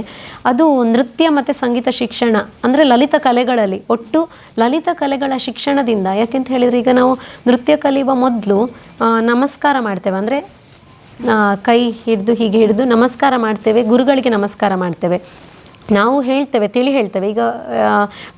ಅದು ನೃತ್ಯ ಮತ್ತು ಸಂಗೀತ ಶಿಕ್ಷಣ ಅಂದರೆ ಲಲಿತ ಕಲೆಗಳಲ್ಲಿ, ಒಟ್ಟು ಲಲಿತ ಕಲೆಗಳ ಶಿಕ್ಷಣದಿಂದ. ಯಾಕೆಂತ ಹೇಳಿದರೆ ಈಗ ನಾವು ನೃತ್ಯ ಕಲಿಯುವ ಮೊದಲು ನಮಸ್ಕಾರ ಮಾಡ್ತೇವೆ, ಅಂದರೆ ಕೈ ಹೀಗೆ ಹಿಡಿದು ನಮಸ್ಕಾರ ಮಾಡ್ತೇವೆ, ಗುರುಗಳಿಗೆ ನಮಸ್ಕಾರ ಮಾಡ್ತೇವೆ. ನಾವು ತಿಳಿ ಹೇಳ್ತೇವೆ. ಈಗ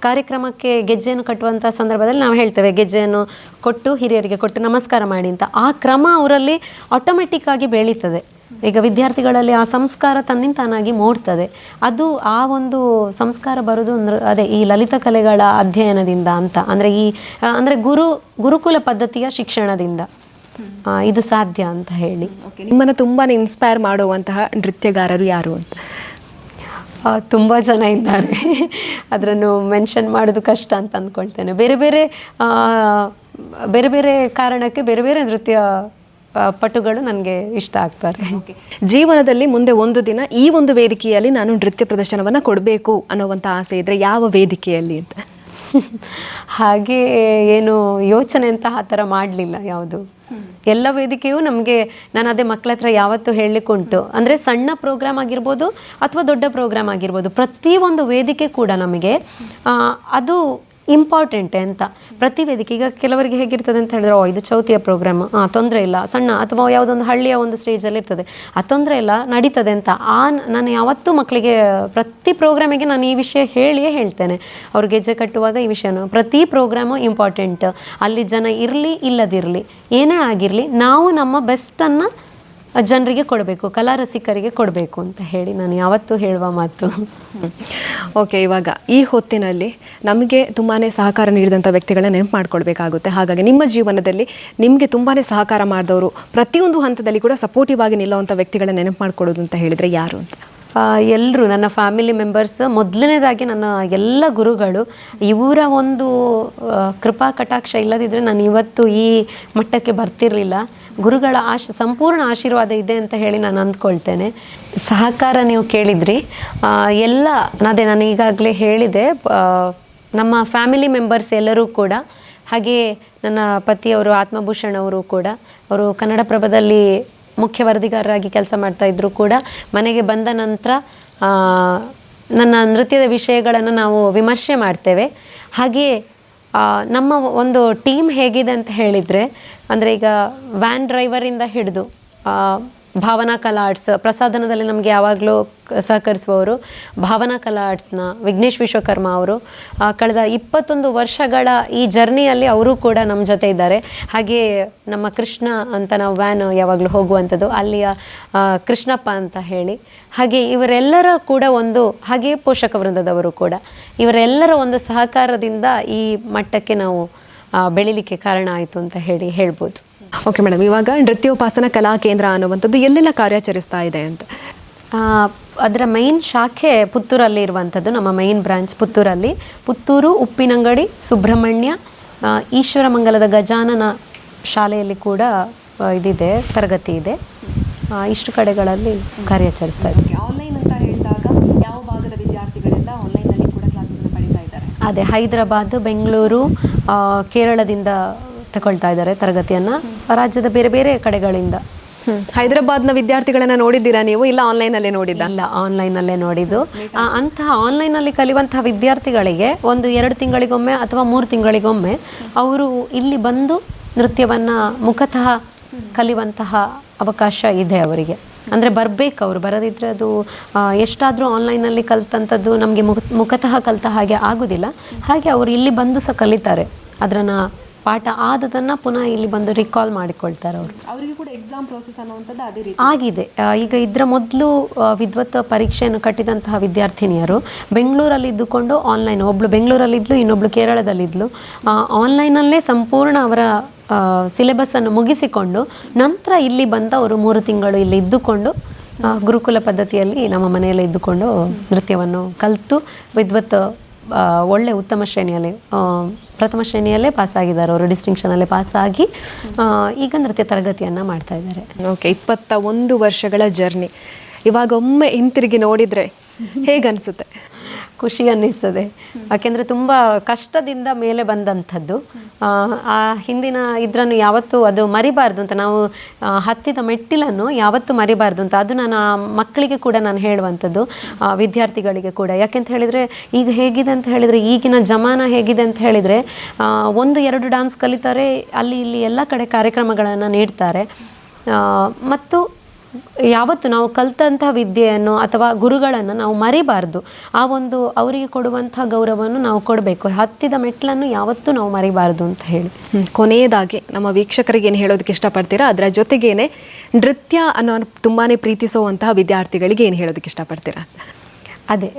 ಕಾರ್ಯಕ್ರಮಕ್ಕೆ ಗೆಜ್ಜೆಯನ್ನು ಕಟ್ಟುವಂಥ ಸಂದರ್ಭದಲ್ಲಿ ನಾವು ಹೇಳ್ತೇವೆ ಗೆಜ್ಜೆಯನ್ನು ಕೊಟ್ಟು ಹಿರಿಯರಿಗೆ ಕೊಟ್ಟು ನಮಸ್ಕಾರ ಮಾಡಿ ಅಂತ. ಆ ಕ್ರಮ ಅವರಲ್ಲಿ ಆಟೋಮೆಟಿಕ್ ಆಗಿ ಬೆಳೀತದೆ. ಈಗ ವಿದ್ಯಾರ್ಥಿಗಳಲ್ಲಿ ಆ ಸಂಸ್ಕಾರ ತನ್ನಿಂತಾನಾಗಿ ಮೂಡ್ತದೆ. ಅದು ಆ ಒಂದು ಸಂಸ್ಕಾರ ಬರೋದು ಅದೇ ಈ ಲಲಿತ ಕಲೆಗಳ ಅಧ್ಯಯನದಿಂದ ಅಂತ, ಅಂದರೆ ಗುರುಕುಲ ಪದ್ಧತಿಯ ಶಿಕ್ಷಣದಿಂದ ಇದು ಸಾಧ್ಯ ಅಂತ ಹೇಳಿ. ನಿಮ್ಮನ್ನು ತುಂಬಾ ಇನ್ಸ್ಪೈರ್ ಮಾಡುವಂತಹ ನೃತ್ಯಗಾರರು ಯಾರು ಅಂತ? ತುಂಬ ಜನ ಇದ್ದಾರೆ. ಅದನ್ನು ಮೆನ್ಷನ್ ಮಾಡೋದು ಕಷ್ಟ ಅಂತ ಅಂದ್ಕೊಳ್ತೇನೆ. ಬೇರೆ ಬೇರೆ ಕಾರಣಕ್ಕೆ ಬೇರೆ ಬೇರೆ ನೃತ್ಯ ಪಟುಗಳು ನನಗೆ ಇಷ್ಟ ಆಗ್ತಾರೆ. ಜೀವನದಲ್ಲಿ ಮುಂದೆ ಒಂದು ದಿನ ಈ ಒಂದು ವೇದಿಕೆಯಲ್ಲಿ ನಾನು ನೃತ್ಯ ಪ್ರದರ್ಶನವನ್ನು ಕೊಡಬೇಕು ಅನ್ನೋವಂಥ ಆಸೆ ಇದ್ದರೆ ಯಾವ ವೇದಿಕೆಯಲ್ಲಿ ಅಂತ? ಹಾಗೆ ಏನು ಯೋಚನೆ ಅಂತ ಆ ಥರ ಮಾಡಲಿಲ್ಲ ಯಾವುದು. ಎಲ್ಲ ವೇದಿಕೆಯೂ ನಮಗೆ, ನಾನು ಅದೇ ಮಕ್ಕಳ ಹತ್ರ ಯಾವತ್ತೂ ಹೇಳಲಿಕ್ಕುಂಟು, ಅಂದರೆ ಸಣ್ಣ ಪ್ರೋಗ್ರಾಮ್ ಆಗಿರ್ಬೋದು ಅಥವಾ ದೊಡ್ಡ ಪ್ರೋಗ್ರಾಮ್ ಆಗಿರ್ಬೋದು, ಪ್ರತಿಯೊಂದು ವೇದಿಕೆ ಕೂಡ ನಮಗೆ ಅದು ಇಂಪಾರ್ಟೆಂಟೆ ಅಂತ. ಪ್ರತಿ ವೇದಿಕೆ ಈಗ ಕೆಲವರಿಗೆ ಹೇಗಿರ್ತದೆ ಅಂತ ಹೇಳಿದ್ರೆ, ಇದು ಚೌತಿಯ ಪ್ರೋಗ್ರಾಮ್, ತೊಂದರೆ ಇಲ್ಲ, ಸಣ್ಣ ಅಥವಾ ಯಾವುದೊಂದು ಹಳ್ಳಿಯ ಒಂದು ಸ್ಟೇಜಲ್ಲಿ ಇರ್ತದೆ, ತೊಂದರೆ ಇಲ್ಲ, ನಡೀತದೆ ಅಂತ. ನಾನು ಯಾವತ್ತೂ ಮಕ್ಕಳಿಗೆ ಪ್ರತಿ ಪ್ರೋಗ್ರಾಮಿಗೆ ನಾನು ಈ ವಿಷಯ ಹೇಳಿಯೇ ಹೇಳ್ತೇನೆ. ಅವ್ರು ಗೆಜ್ಜೆ ಕಟ್ಟುವಾಗ ಈ ವಿಷಯನೂ, ಪ್ರತಿ ಪ್ರೋಗ್ರಾಮು ಇಂಪಾರ್ಟೆಂಟ್. ಅಲ್ಲಿ ಜನ ಇರಲಿ ಇಲ್ಲದಿರಲಿ, ಏನೇ ಆಗಿರಲಿ, ನಾವು ನಮ್ಮ ಬೆಸ್ಟನ್ನು ಜನರಿಗೆ ಕೊಡಬೇಕು, ಕಲಾ ರಸಿಕರಿಗೆ ಕೊಡಬೇಕು ಅಂತ ಹೇಳಿ ನಾನು ಯಾವತ್ತೂ ಹೇಳುವ ಮಾತು. ಓಕೆ, ಇವಾಗ ಈ ಹೊತ್ತಿನಲ್ಲಿ ನಮಗೆ ತುಂಬಾ ಸಹಕಾರ ನೀಡಿದಂಥ ವ್ಯಕ್ತಿಗಳನ್ನ ನೆನಪು ಮಾಡ್ಕೊಳ್ಬೇಕಾಗುತ್ತೆ. ಹಾಗಾಗಿ ನಿಮ್ಮ ಜೀವನದಲ್ಲಿ ನಿಮಗೆ ತುಂಬಾ ಸಹಕಾರ ಮಾಡಿದವರು, ಪ್ರತಿಯೊಂದು ಹಂತದಲ್ಲಿ ಕೂಡ ಸಪೋರ್ಟಿವ್ ಆಗಿ ನಿಲ್ಲುವಂಥ ವ್ಯಕ್ತಿಗಳನ್ನ ನೆನಪು ಮಾಡ್ಕೊಳ್ಳೋದು ಅಂತ ಹೇಳಿದರೆ ಯಾರು ಅಂತ? ಎಲ್ಲರೂ ನನ್ನ ಫ್ಯಾಮಿಲಿ ಮೆಂಬರ್ಸ್. ಮೊದಲನೇದಾಗಿ ನನ್ನ ಎಲ್ಲ ಗುರುಗಳು, ಇವರ ಒಂದು ಕೃಪಾ ಕಟಾಕ್ಷ ಇಲ್ಲದಿದ್ದರೆ ನಾನು ಇವತ್ತು ಈ ಮಟ್ಟಕ್ಕೆ ಬರ್ತಿರಲಿಲ್ಲ. ಗುರುಗಳ ಸಂಪೂರ್ಣ ಆಶೀರ್ವಾದ ಇದೆ ಅಂತ ಹೇಳಿ ನಾನು ಅಂದ್ಕೊಳ್ತೇನೆ. ಸಹಕಾರ ನೀವು ಕೇಳಿದ್ರಿ, ಎಲ್ಲ ಅದೇ ನಾನು ಈಗಾಗಲೇ ಹೇಳಿದೆ, ನಮ್ಮ ಫ್ಯಾಮಿಲಿ ಮೆಂಬರ್ಸ್ ಎಲ್ಲರೂ ಕೂಡ, ಹಾಗೆ ನನ್ನ ಪತಿಯವರು ಆತ್ಮಭೂಷಣ್ ಅವರು ಕೂಡ, ಅವರು ಕನ್ನಡಪ್ರಭದಲ್ಲಿ ಮುಖ್ಯ ವರದಿಗಾರರಾಗಿ ಕೆಲಸ ಮಾಡ್ತಾಯಿದ್ರು ಕೂಡ, ಮನೆಗೆ ಬಂದ ನಂತರ ನನ್ನ ನೃತ್ಯದ ವಿಷಯಗಳನ್ನು ನಾವು ವಿಮರ್ಶೆ ಮಾಡ್ತೇವೆ. ಹಾಗೆಯೇ ನಮ್ಮ ಒಂದು ಟೀಮ್ ಹೇಗಿದೆ ಅಂತ ಹೇಳಿದರೆ, ಅಂದರೆ ಈಗ ವ್ಯಾನ್ ಡ್ರೈವರಿಂದ ಹಿಡಿದು ಭಾವನಾ ಕಲಾ ಆರ್ಟ್ಸ್ ಪ್ರಸಾದನದಲ್ಲಿ ನಮಗೆ ಯಾವಾಗಲೂ ಸಹಕರಿಸುವವರು ಭಾವನಾ ಕಲಾ ಆರ್ಟ್ಸ್ನ ವಿಘ್ನೇಶ್ ವಿಶ್ವಕರ್ಮ ಅವರು. ಕಳೆದ 21 ವರ್ಷಗಳ ಈ ಜರ್ನಿಯಲ್ಲಿ ಅವರು ಕೂಡ ನಮ್ಮ ಜೊತೆ ಇದ್ದಾರೆ. ಹಾಗೆಯೇ ನಮ್ಮ ಕೃಷ್ಣ ಅಂತ ನಾವು ವ್ಯಾನ್ ಯಾವಾಗಲೂ ಹೋಗುವಂಥದ್ದು, ಅಲ್ಲಿಯ ಕೃಷ್ಣಪ್ಪ ಅಂತ ಹೇಳಿ. ಹಾಗೆ ಇವರೆಲ್ಲರ ಕೂಡ ಒಂದು, ಹಾಗೆಯೇ ಪೋಷಕ ವೃಂದದವರು ಕೂಡ, ಇವರೆಲ್ಲರ ಒಂದು ಸಹಕಾರದಿಂದ ಈ ಮಟ್ಟಕ್ಕೆ ನಾವು ಬೆಳಿಲಿಕ್ಕೆ ಕಾರಣ ಆಯಿತು ಅಂತ ಹೇಳ್ಬೋದು. ಓಕೆ ಮೇಡಮ್, ಇವಾಗ ನೃತ್ಯೋಪಾಸನ ಕಲಾ ಕೇಂದ್ರ ಅನ್ನುವಂಥದ್ದು ಎಲ್ಲೆಲ್ಲ ಕಾರ್ಯಾಚರಿಸ್ತಾ ಇದೆ ಅಂತ? ಅದರ ಮೈನ್ ಶಾಖೆ ಪುತ್ತೂರಲ್ಲಿ ಇರುವಂಥದ್ದು, ನಮ್ಮ ಮೈನ್ ಬ್ರಾಂಚ್ ಪುತ್ತೂರಲ್ಲಿ. ಪುತ್ತೂರು, ಉಪ್ಪಿನಂಗಡಿ, ಸುಬ್ರಹ್ಮಣ್ಯ, ಈಶ್ವರಮಂಗಲದ ಗಜಾನನ ಶಾಲೆಯಲ್ಲಿ ಕೂಡ ಇದಿದೆ, ತರಗತಿ ಇದೆ. ಇಷ್ಟು ಕಡೆಗಳಲ್ಲಿ ಕಾರ್ಯಾಚರಿಸ್ತಾ ಇದೆ. ಆನ್ಲೈನ್ ಅಂತ ಹೇಳಿದಾಗ ಯಾವ ಭಾಗದ ವಿದ್ಯಾರ್ಥಿಗಳೆಲ್ಲ ಆನ್ಲೈನಲ್ಲಿ ಕೂಡ ಕ್ಲಾಸನ್ನು ಪಡೀತಾ ಇದ್ದಾರೆ? ಅದೇ ಹೈದರಾಬಾದ್, ಬೆಂಗಳೂರು, ಕೇರಳದಿಂದ ತಗೊಳ್ತಾ ಇದ್ದಾರೆ ತರಗತಿಯನ್ನು, ರಾಜ್ಯದ ಬೇರೆ ಬೇರೆ ಕಡೆಗಳಿಂದ. ಹೈದರಾಬಾದ್ನ ವಿದ್ಯಾರ್ಥಿಗಳನ್ನ ನೋಡಿದ್ದೀರಾ ನೀವು, ಇಲ್ಲ ಆನ್ಲೈನಲ್ಲೇ ನೋಡಿದ್ದ? ಇಲ್ಲ, ಆನ್ಲೈನಲ್ಲೇ ನೋಡಿದ್ದು. ಅಂತಹ ಆನ್ಲೈನಲ್ಲಿ ಕಲಿಯುವಂತಹ ವಿದ್ಯಾರ್ಥಿಗಳಿಗೆ 1-2 ತಿಂಗಳಿಗೊಮ್ಮೆ ಅಥವಾ 3 ತಿಂಗಳಿಗೊಮ್ಮೆ ಅವರು ಇಲ್ಲಿ ಬಂದು ನೃತ್ಯವನ್ನು ಮುಖತಃ ಕಲಿಯುವಂತಹ ಅವಕಾಶ ಇದೆ ಅವರಿಗೆ. ಅಂದರೆ ಬರಬೇಕು, ಅವರು ಬರದಿದ್ದರೆ ಅದು ಎಷ್ಟಾದರೂ ಆನ್ಲೈನಲ್ಲಿ ಕಲಿತಂಥದ್ದು ನಮಗೆ ಮುಖತಃ ಕಲಿತ ಹಾಗೆ ಆಗೋದಿಲ್ಲ. ಹಾಗೆ ಅವರು ಇಲ್ಲಿ ಬಂದು ಸಹ ಕಲಿತಾರೆ, ಅದನ್ನು ಪಾಠ ಆದದನ್ನು ಪುನಃ ಇಲ್ಲಿ ಬಂದು ರಿಕಾಲ್ ಮಾಡಿಕೊಳ್ತಾರೆ. ಅವರಿಗೆ ಕೂಡ ಎಕ್ಸಾಮ್ ಪ್ರೋಸೆಸ್ ಅನ್ನುವಂಥದ್ದು ಅದೇ ರೀತಿ ಆಗಿದೆ. ಈಗ ಇದರ ಮೊದಲು ವಿದ್ವತ್ ಪರೀಕ್ಷೆಯನ್ನು ಕಟ್ಟಿದಂತಹ ವಿದ್ಯಾರ್ಥಿನಿಯರು ಬೆಂಗಳೂರಲ್ಲಿ ಇದ್ದುಕೊಂಡು ಆನ್ಲೈನ್, ಒಬ್ಬಳು ಬೆಂಗಳೂರಲ್ಲಿದ್ಲು, ಇನ್ನೊಬ್ಳು ಕೇರಳದಲ್ಲಿದ್ಲು, ಆನ್ಲೈನಲ್ಲೇ ಸಂಪೂರ್ಣ ಅವರ ಸಿಲೆಬಸ್ಸನ್ನು ಮುಗಿಸಿಕೊಂಡು ನಂತರ ಇಲ್ಲಿ ಬಂದ ಅವರು 3 ತಿಂಗಳು ಇಲ್ಲಿ ಇದ್ದುಕೊಂಡು ಗುರುಕುಲ ಪದ್ಧತಿಯಲ್ಲಿ ನಮ್ಮ ಮನೆಯಲ್ಲೇ ಇದ್ದುಕೊಂಡು ನೃತ್ಯವನ್ನು ಕಲಿತು ವಿದ್ವತ್ ಒಳ್ಳೆ ಉತ್ತಮ ಶ್ರೇಣಿಯಲ್ಲಿ, ಪ್ರಥಮ ಶ್ರೇಣಿಯಲ್ಲೇ ಪಾಸಾಗಿದ್ದಾರೆ ಅವರು, ಡಿಸ್ಟಿಂಕ್ಷನಲ್ಲೇ ಪಾಸಾಗಿ ಈಗ ನೃತ್ಯ ತರಗತಿಯನ್ನು ಮಾಡ್ತಾ ಇದ್ದಾರೆ. ಓಕೆ, 21 ವರ್ಷಗಳ ಜರ್ನಿ ಇವಾಗ ಒಮ್ಮೆ ಹಿಂತಿರುಗಿ ನೋಡಿದರೆ ಹೇಗನ್ಸುತ್ತೆ? ಖುಷಿ ಅನ್ನಿಸ್ತದೆ, ಯಾಕೆಂದರೆ ತುಂಬ ಕಷ್ಟದಿಂದ ಮೇಲೆ ಬಂದಂಥದ್ದು. ಆ ಹಿಂದಿನ ಇದನ್ನು ಯಾವತ್ತೂ ಅದು ಮರಿಬಾರ್ದು ಅಂತ, ನಾವು ಹತ್ತಿದ ಮೆಟ್ಟಿಲನ್ನು ಯಾವತ್ತೂ ಮರಿಬಾರ್ದು ಅಂತ, ಅದು ನಾನು ಮಕ್ಕಳಿಗೆ ಕೂಡ ನಾನು ಹೇಳುವಂಥದ್ದು, ವಿದ್ಯಾರ್ಥಿಗಳಿಗೆ ಕೂಡ. ಯಾಕೆಂತ ಹೇಳಿದರೆ ಈಗ ಹೇಗಿದೆ ಅಂತ ಹೇಳಿದರೆ, ಈಗಿನ ಜಮಾನ ಹೇಗಿದೆ ಅಂತ ಹೇಳಿದರೆ 1-2 ಡ್ಯಾನ್ಸ್ ಕಲಿತಾರೆ, ಅಲ್ಲಿ ಇಲ್ಲಿ ಎಲ್ಲ ಕಡೆ ಕಾರ್ಯಕ್ರಮಗಳನ್ನು ನೀಡ್ತಾರೆ. ಮತ್ತು ಯಾವತ್ತು ನಾವು ಕಲಿತಂತಹ ವಿದ್ಯೆಯನ್ನು ಅಥವಾ ಗುರುಗಳನ್ನು ನಾವು ಮರಿಬಾರ್ದು. ಆ ಒಂದು ಅವರಿಗೆ ಕೊಡುವಂಥ ಗೌರವವನ್ನು ನಾವು ಕೊಡಬೇಕು. ಹತ್ತಿದ ಮೆಟ್ಲನ್ನು ಯಾವತ್ತೂ ನಾವು ಮರಿಬಾರ್ದು ಅಂತ ಹೇಳಿ. ಕೊನೆಯದಾಗಿ ನಮ್ಮ ವೀಕ್ಷಕರಿಗೆ ಏನು ಹೇಳೋದಕ್ಕೆ ಇಷ್ಟಪಡ್ತೀರಾ? ಅದರ ಜೊತೆಗೇನೆ ನೃತ್ಯ ಅನ್ನೋ ತುಂಬಾ ಪ್ರೀತಿಸುವಂತಹ ವಿದ್ಯಾರ್ಥಿಗಳಿಗೆ ಏನು ಹೇಳೋದಕ್ಕೆ ಇಷ್ಟಪಡ್ತೀರಾ? ಅದೇ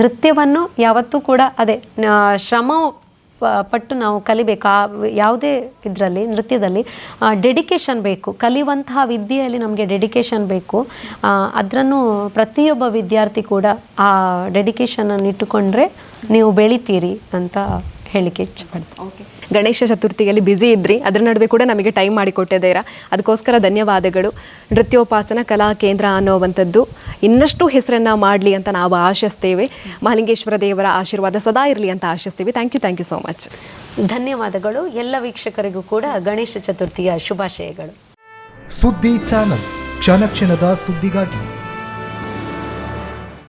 ನೃತ್ಯವನ್ನು ಯಾವತ್ತೂ ಕೂಡ ಅದೇ ಶ್ರಮ ಪಟ್ಟು ನಾವು ಕಲಿಬೇಕು. ಯಾವುದೇ ಇದರಲ್ಲಿ ನೃತ್ಯದಲ್ಲಿ ಡೆಡಿಕೇಶನ್ ಬೇಕು. ಕಲಿಯುವಂತಹ ವಿದ್ಯೆಯಲ್ಲಿ ನಮಗೆ ಡೆಡಿಕೇಶನ್ ಬೇಕು. ಅದನ್ನು ಪ್ರತಿಯೊಬ್ಬ ವಿದ್ಯಾರ್ಥಿ ಕೂಡ ಆ ಡೆಡಿಕೇಶನನ್ನು ಇಟ್ಟುಕೊಂಡ್ರೆ ನೀವು ಬೆಳಿತೀರಿ ಅಂತ ಹೇಳಿಕೆ ಇಷ್ಟಪಡ್ತೀನಿ. ಓಕೆ, ಗಣೇಶ ಚತುರ್ಥಿಯಲ್ಲಿ ಬ್ಯುಸಿ ಇದ್ರಿ, ಅದರ ನಡುವೆ ಕೂಡ ನಮಗೆ ಟೈಮ್ ಮಾಡಿಕೊಟ್ಟಿದ್ದೀರಾ, ಅದಕ್ಕೋಸ್ಕರ ಧನ್ಯವಾದಗಳು. ನೃತ್ಯೋಪಾಸನ ಕಲಾ ಕೇಂದ್ರ ಅನ್ನುವಂಥದ್ದು ಇನ್ನಷ್ಟು ಹೆಸರನ್ನು ಮಾಡಲಿ ಅಂತ ನಾವು ಆಶಿಸ್ತೇವೆ. ಮಹಾಲಿಂಗೇಶ್ವರ ದೇವರ ಆಶೀರ್ವಾದ ಸದಾ ಇರಲಿ ಅಂತ ಆಶಿಸ್ತೀವಿ. Thank you so much. ಧನ್ಯವಾದಗಳು. ಎಲ್ಲ ವೀಕ್ಷಕರಿಗೂ ಕೂಡ ಗಣೇಶ ಚತುರ್ಥಿಯ ಶುಭಾಶಯಗಳು. ಸುದ್ದಿ ಚಾನಲ್, ಕ್ಷಣ ಕ್ಷಣದ ಸುದ್ದಿಗಾಗಿ.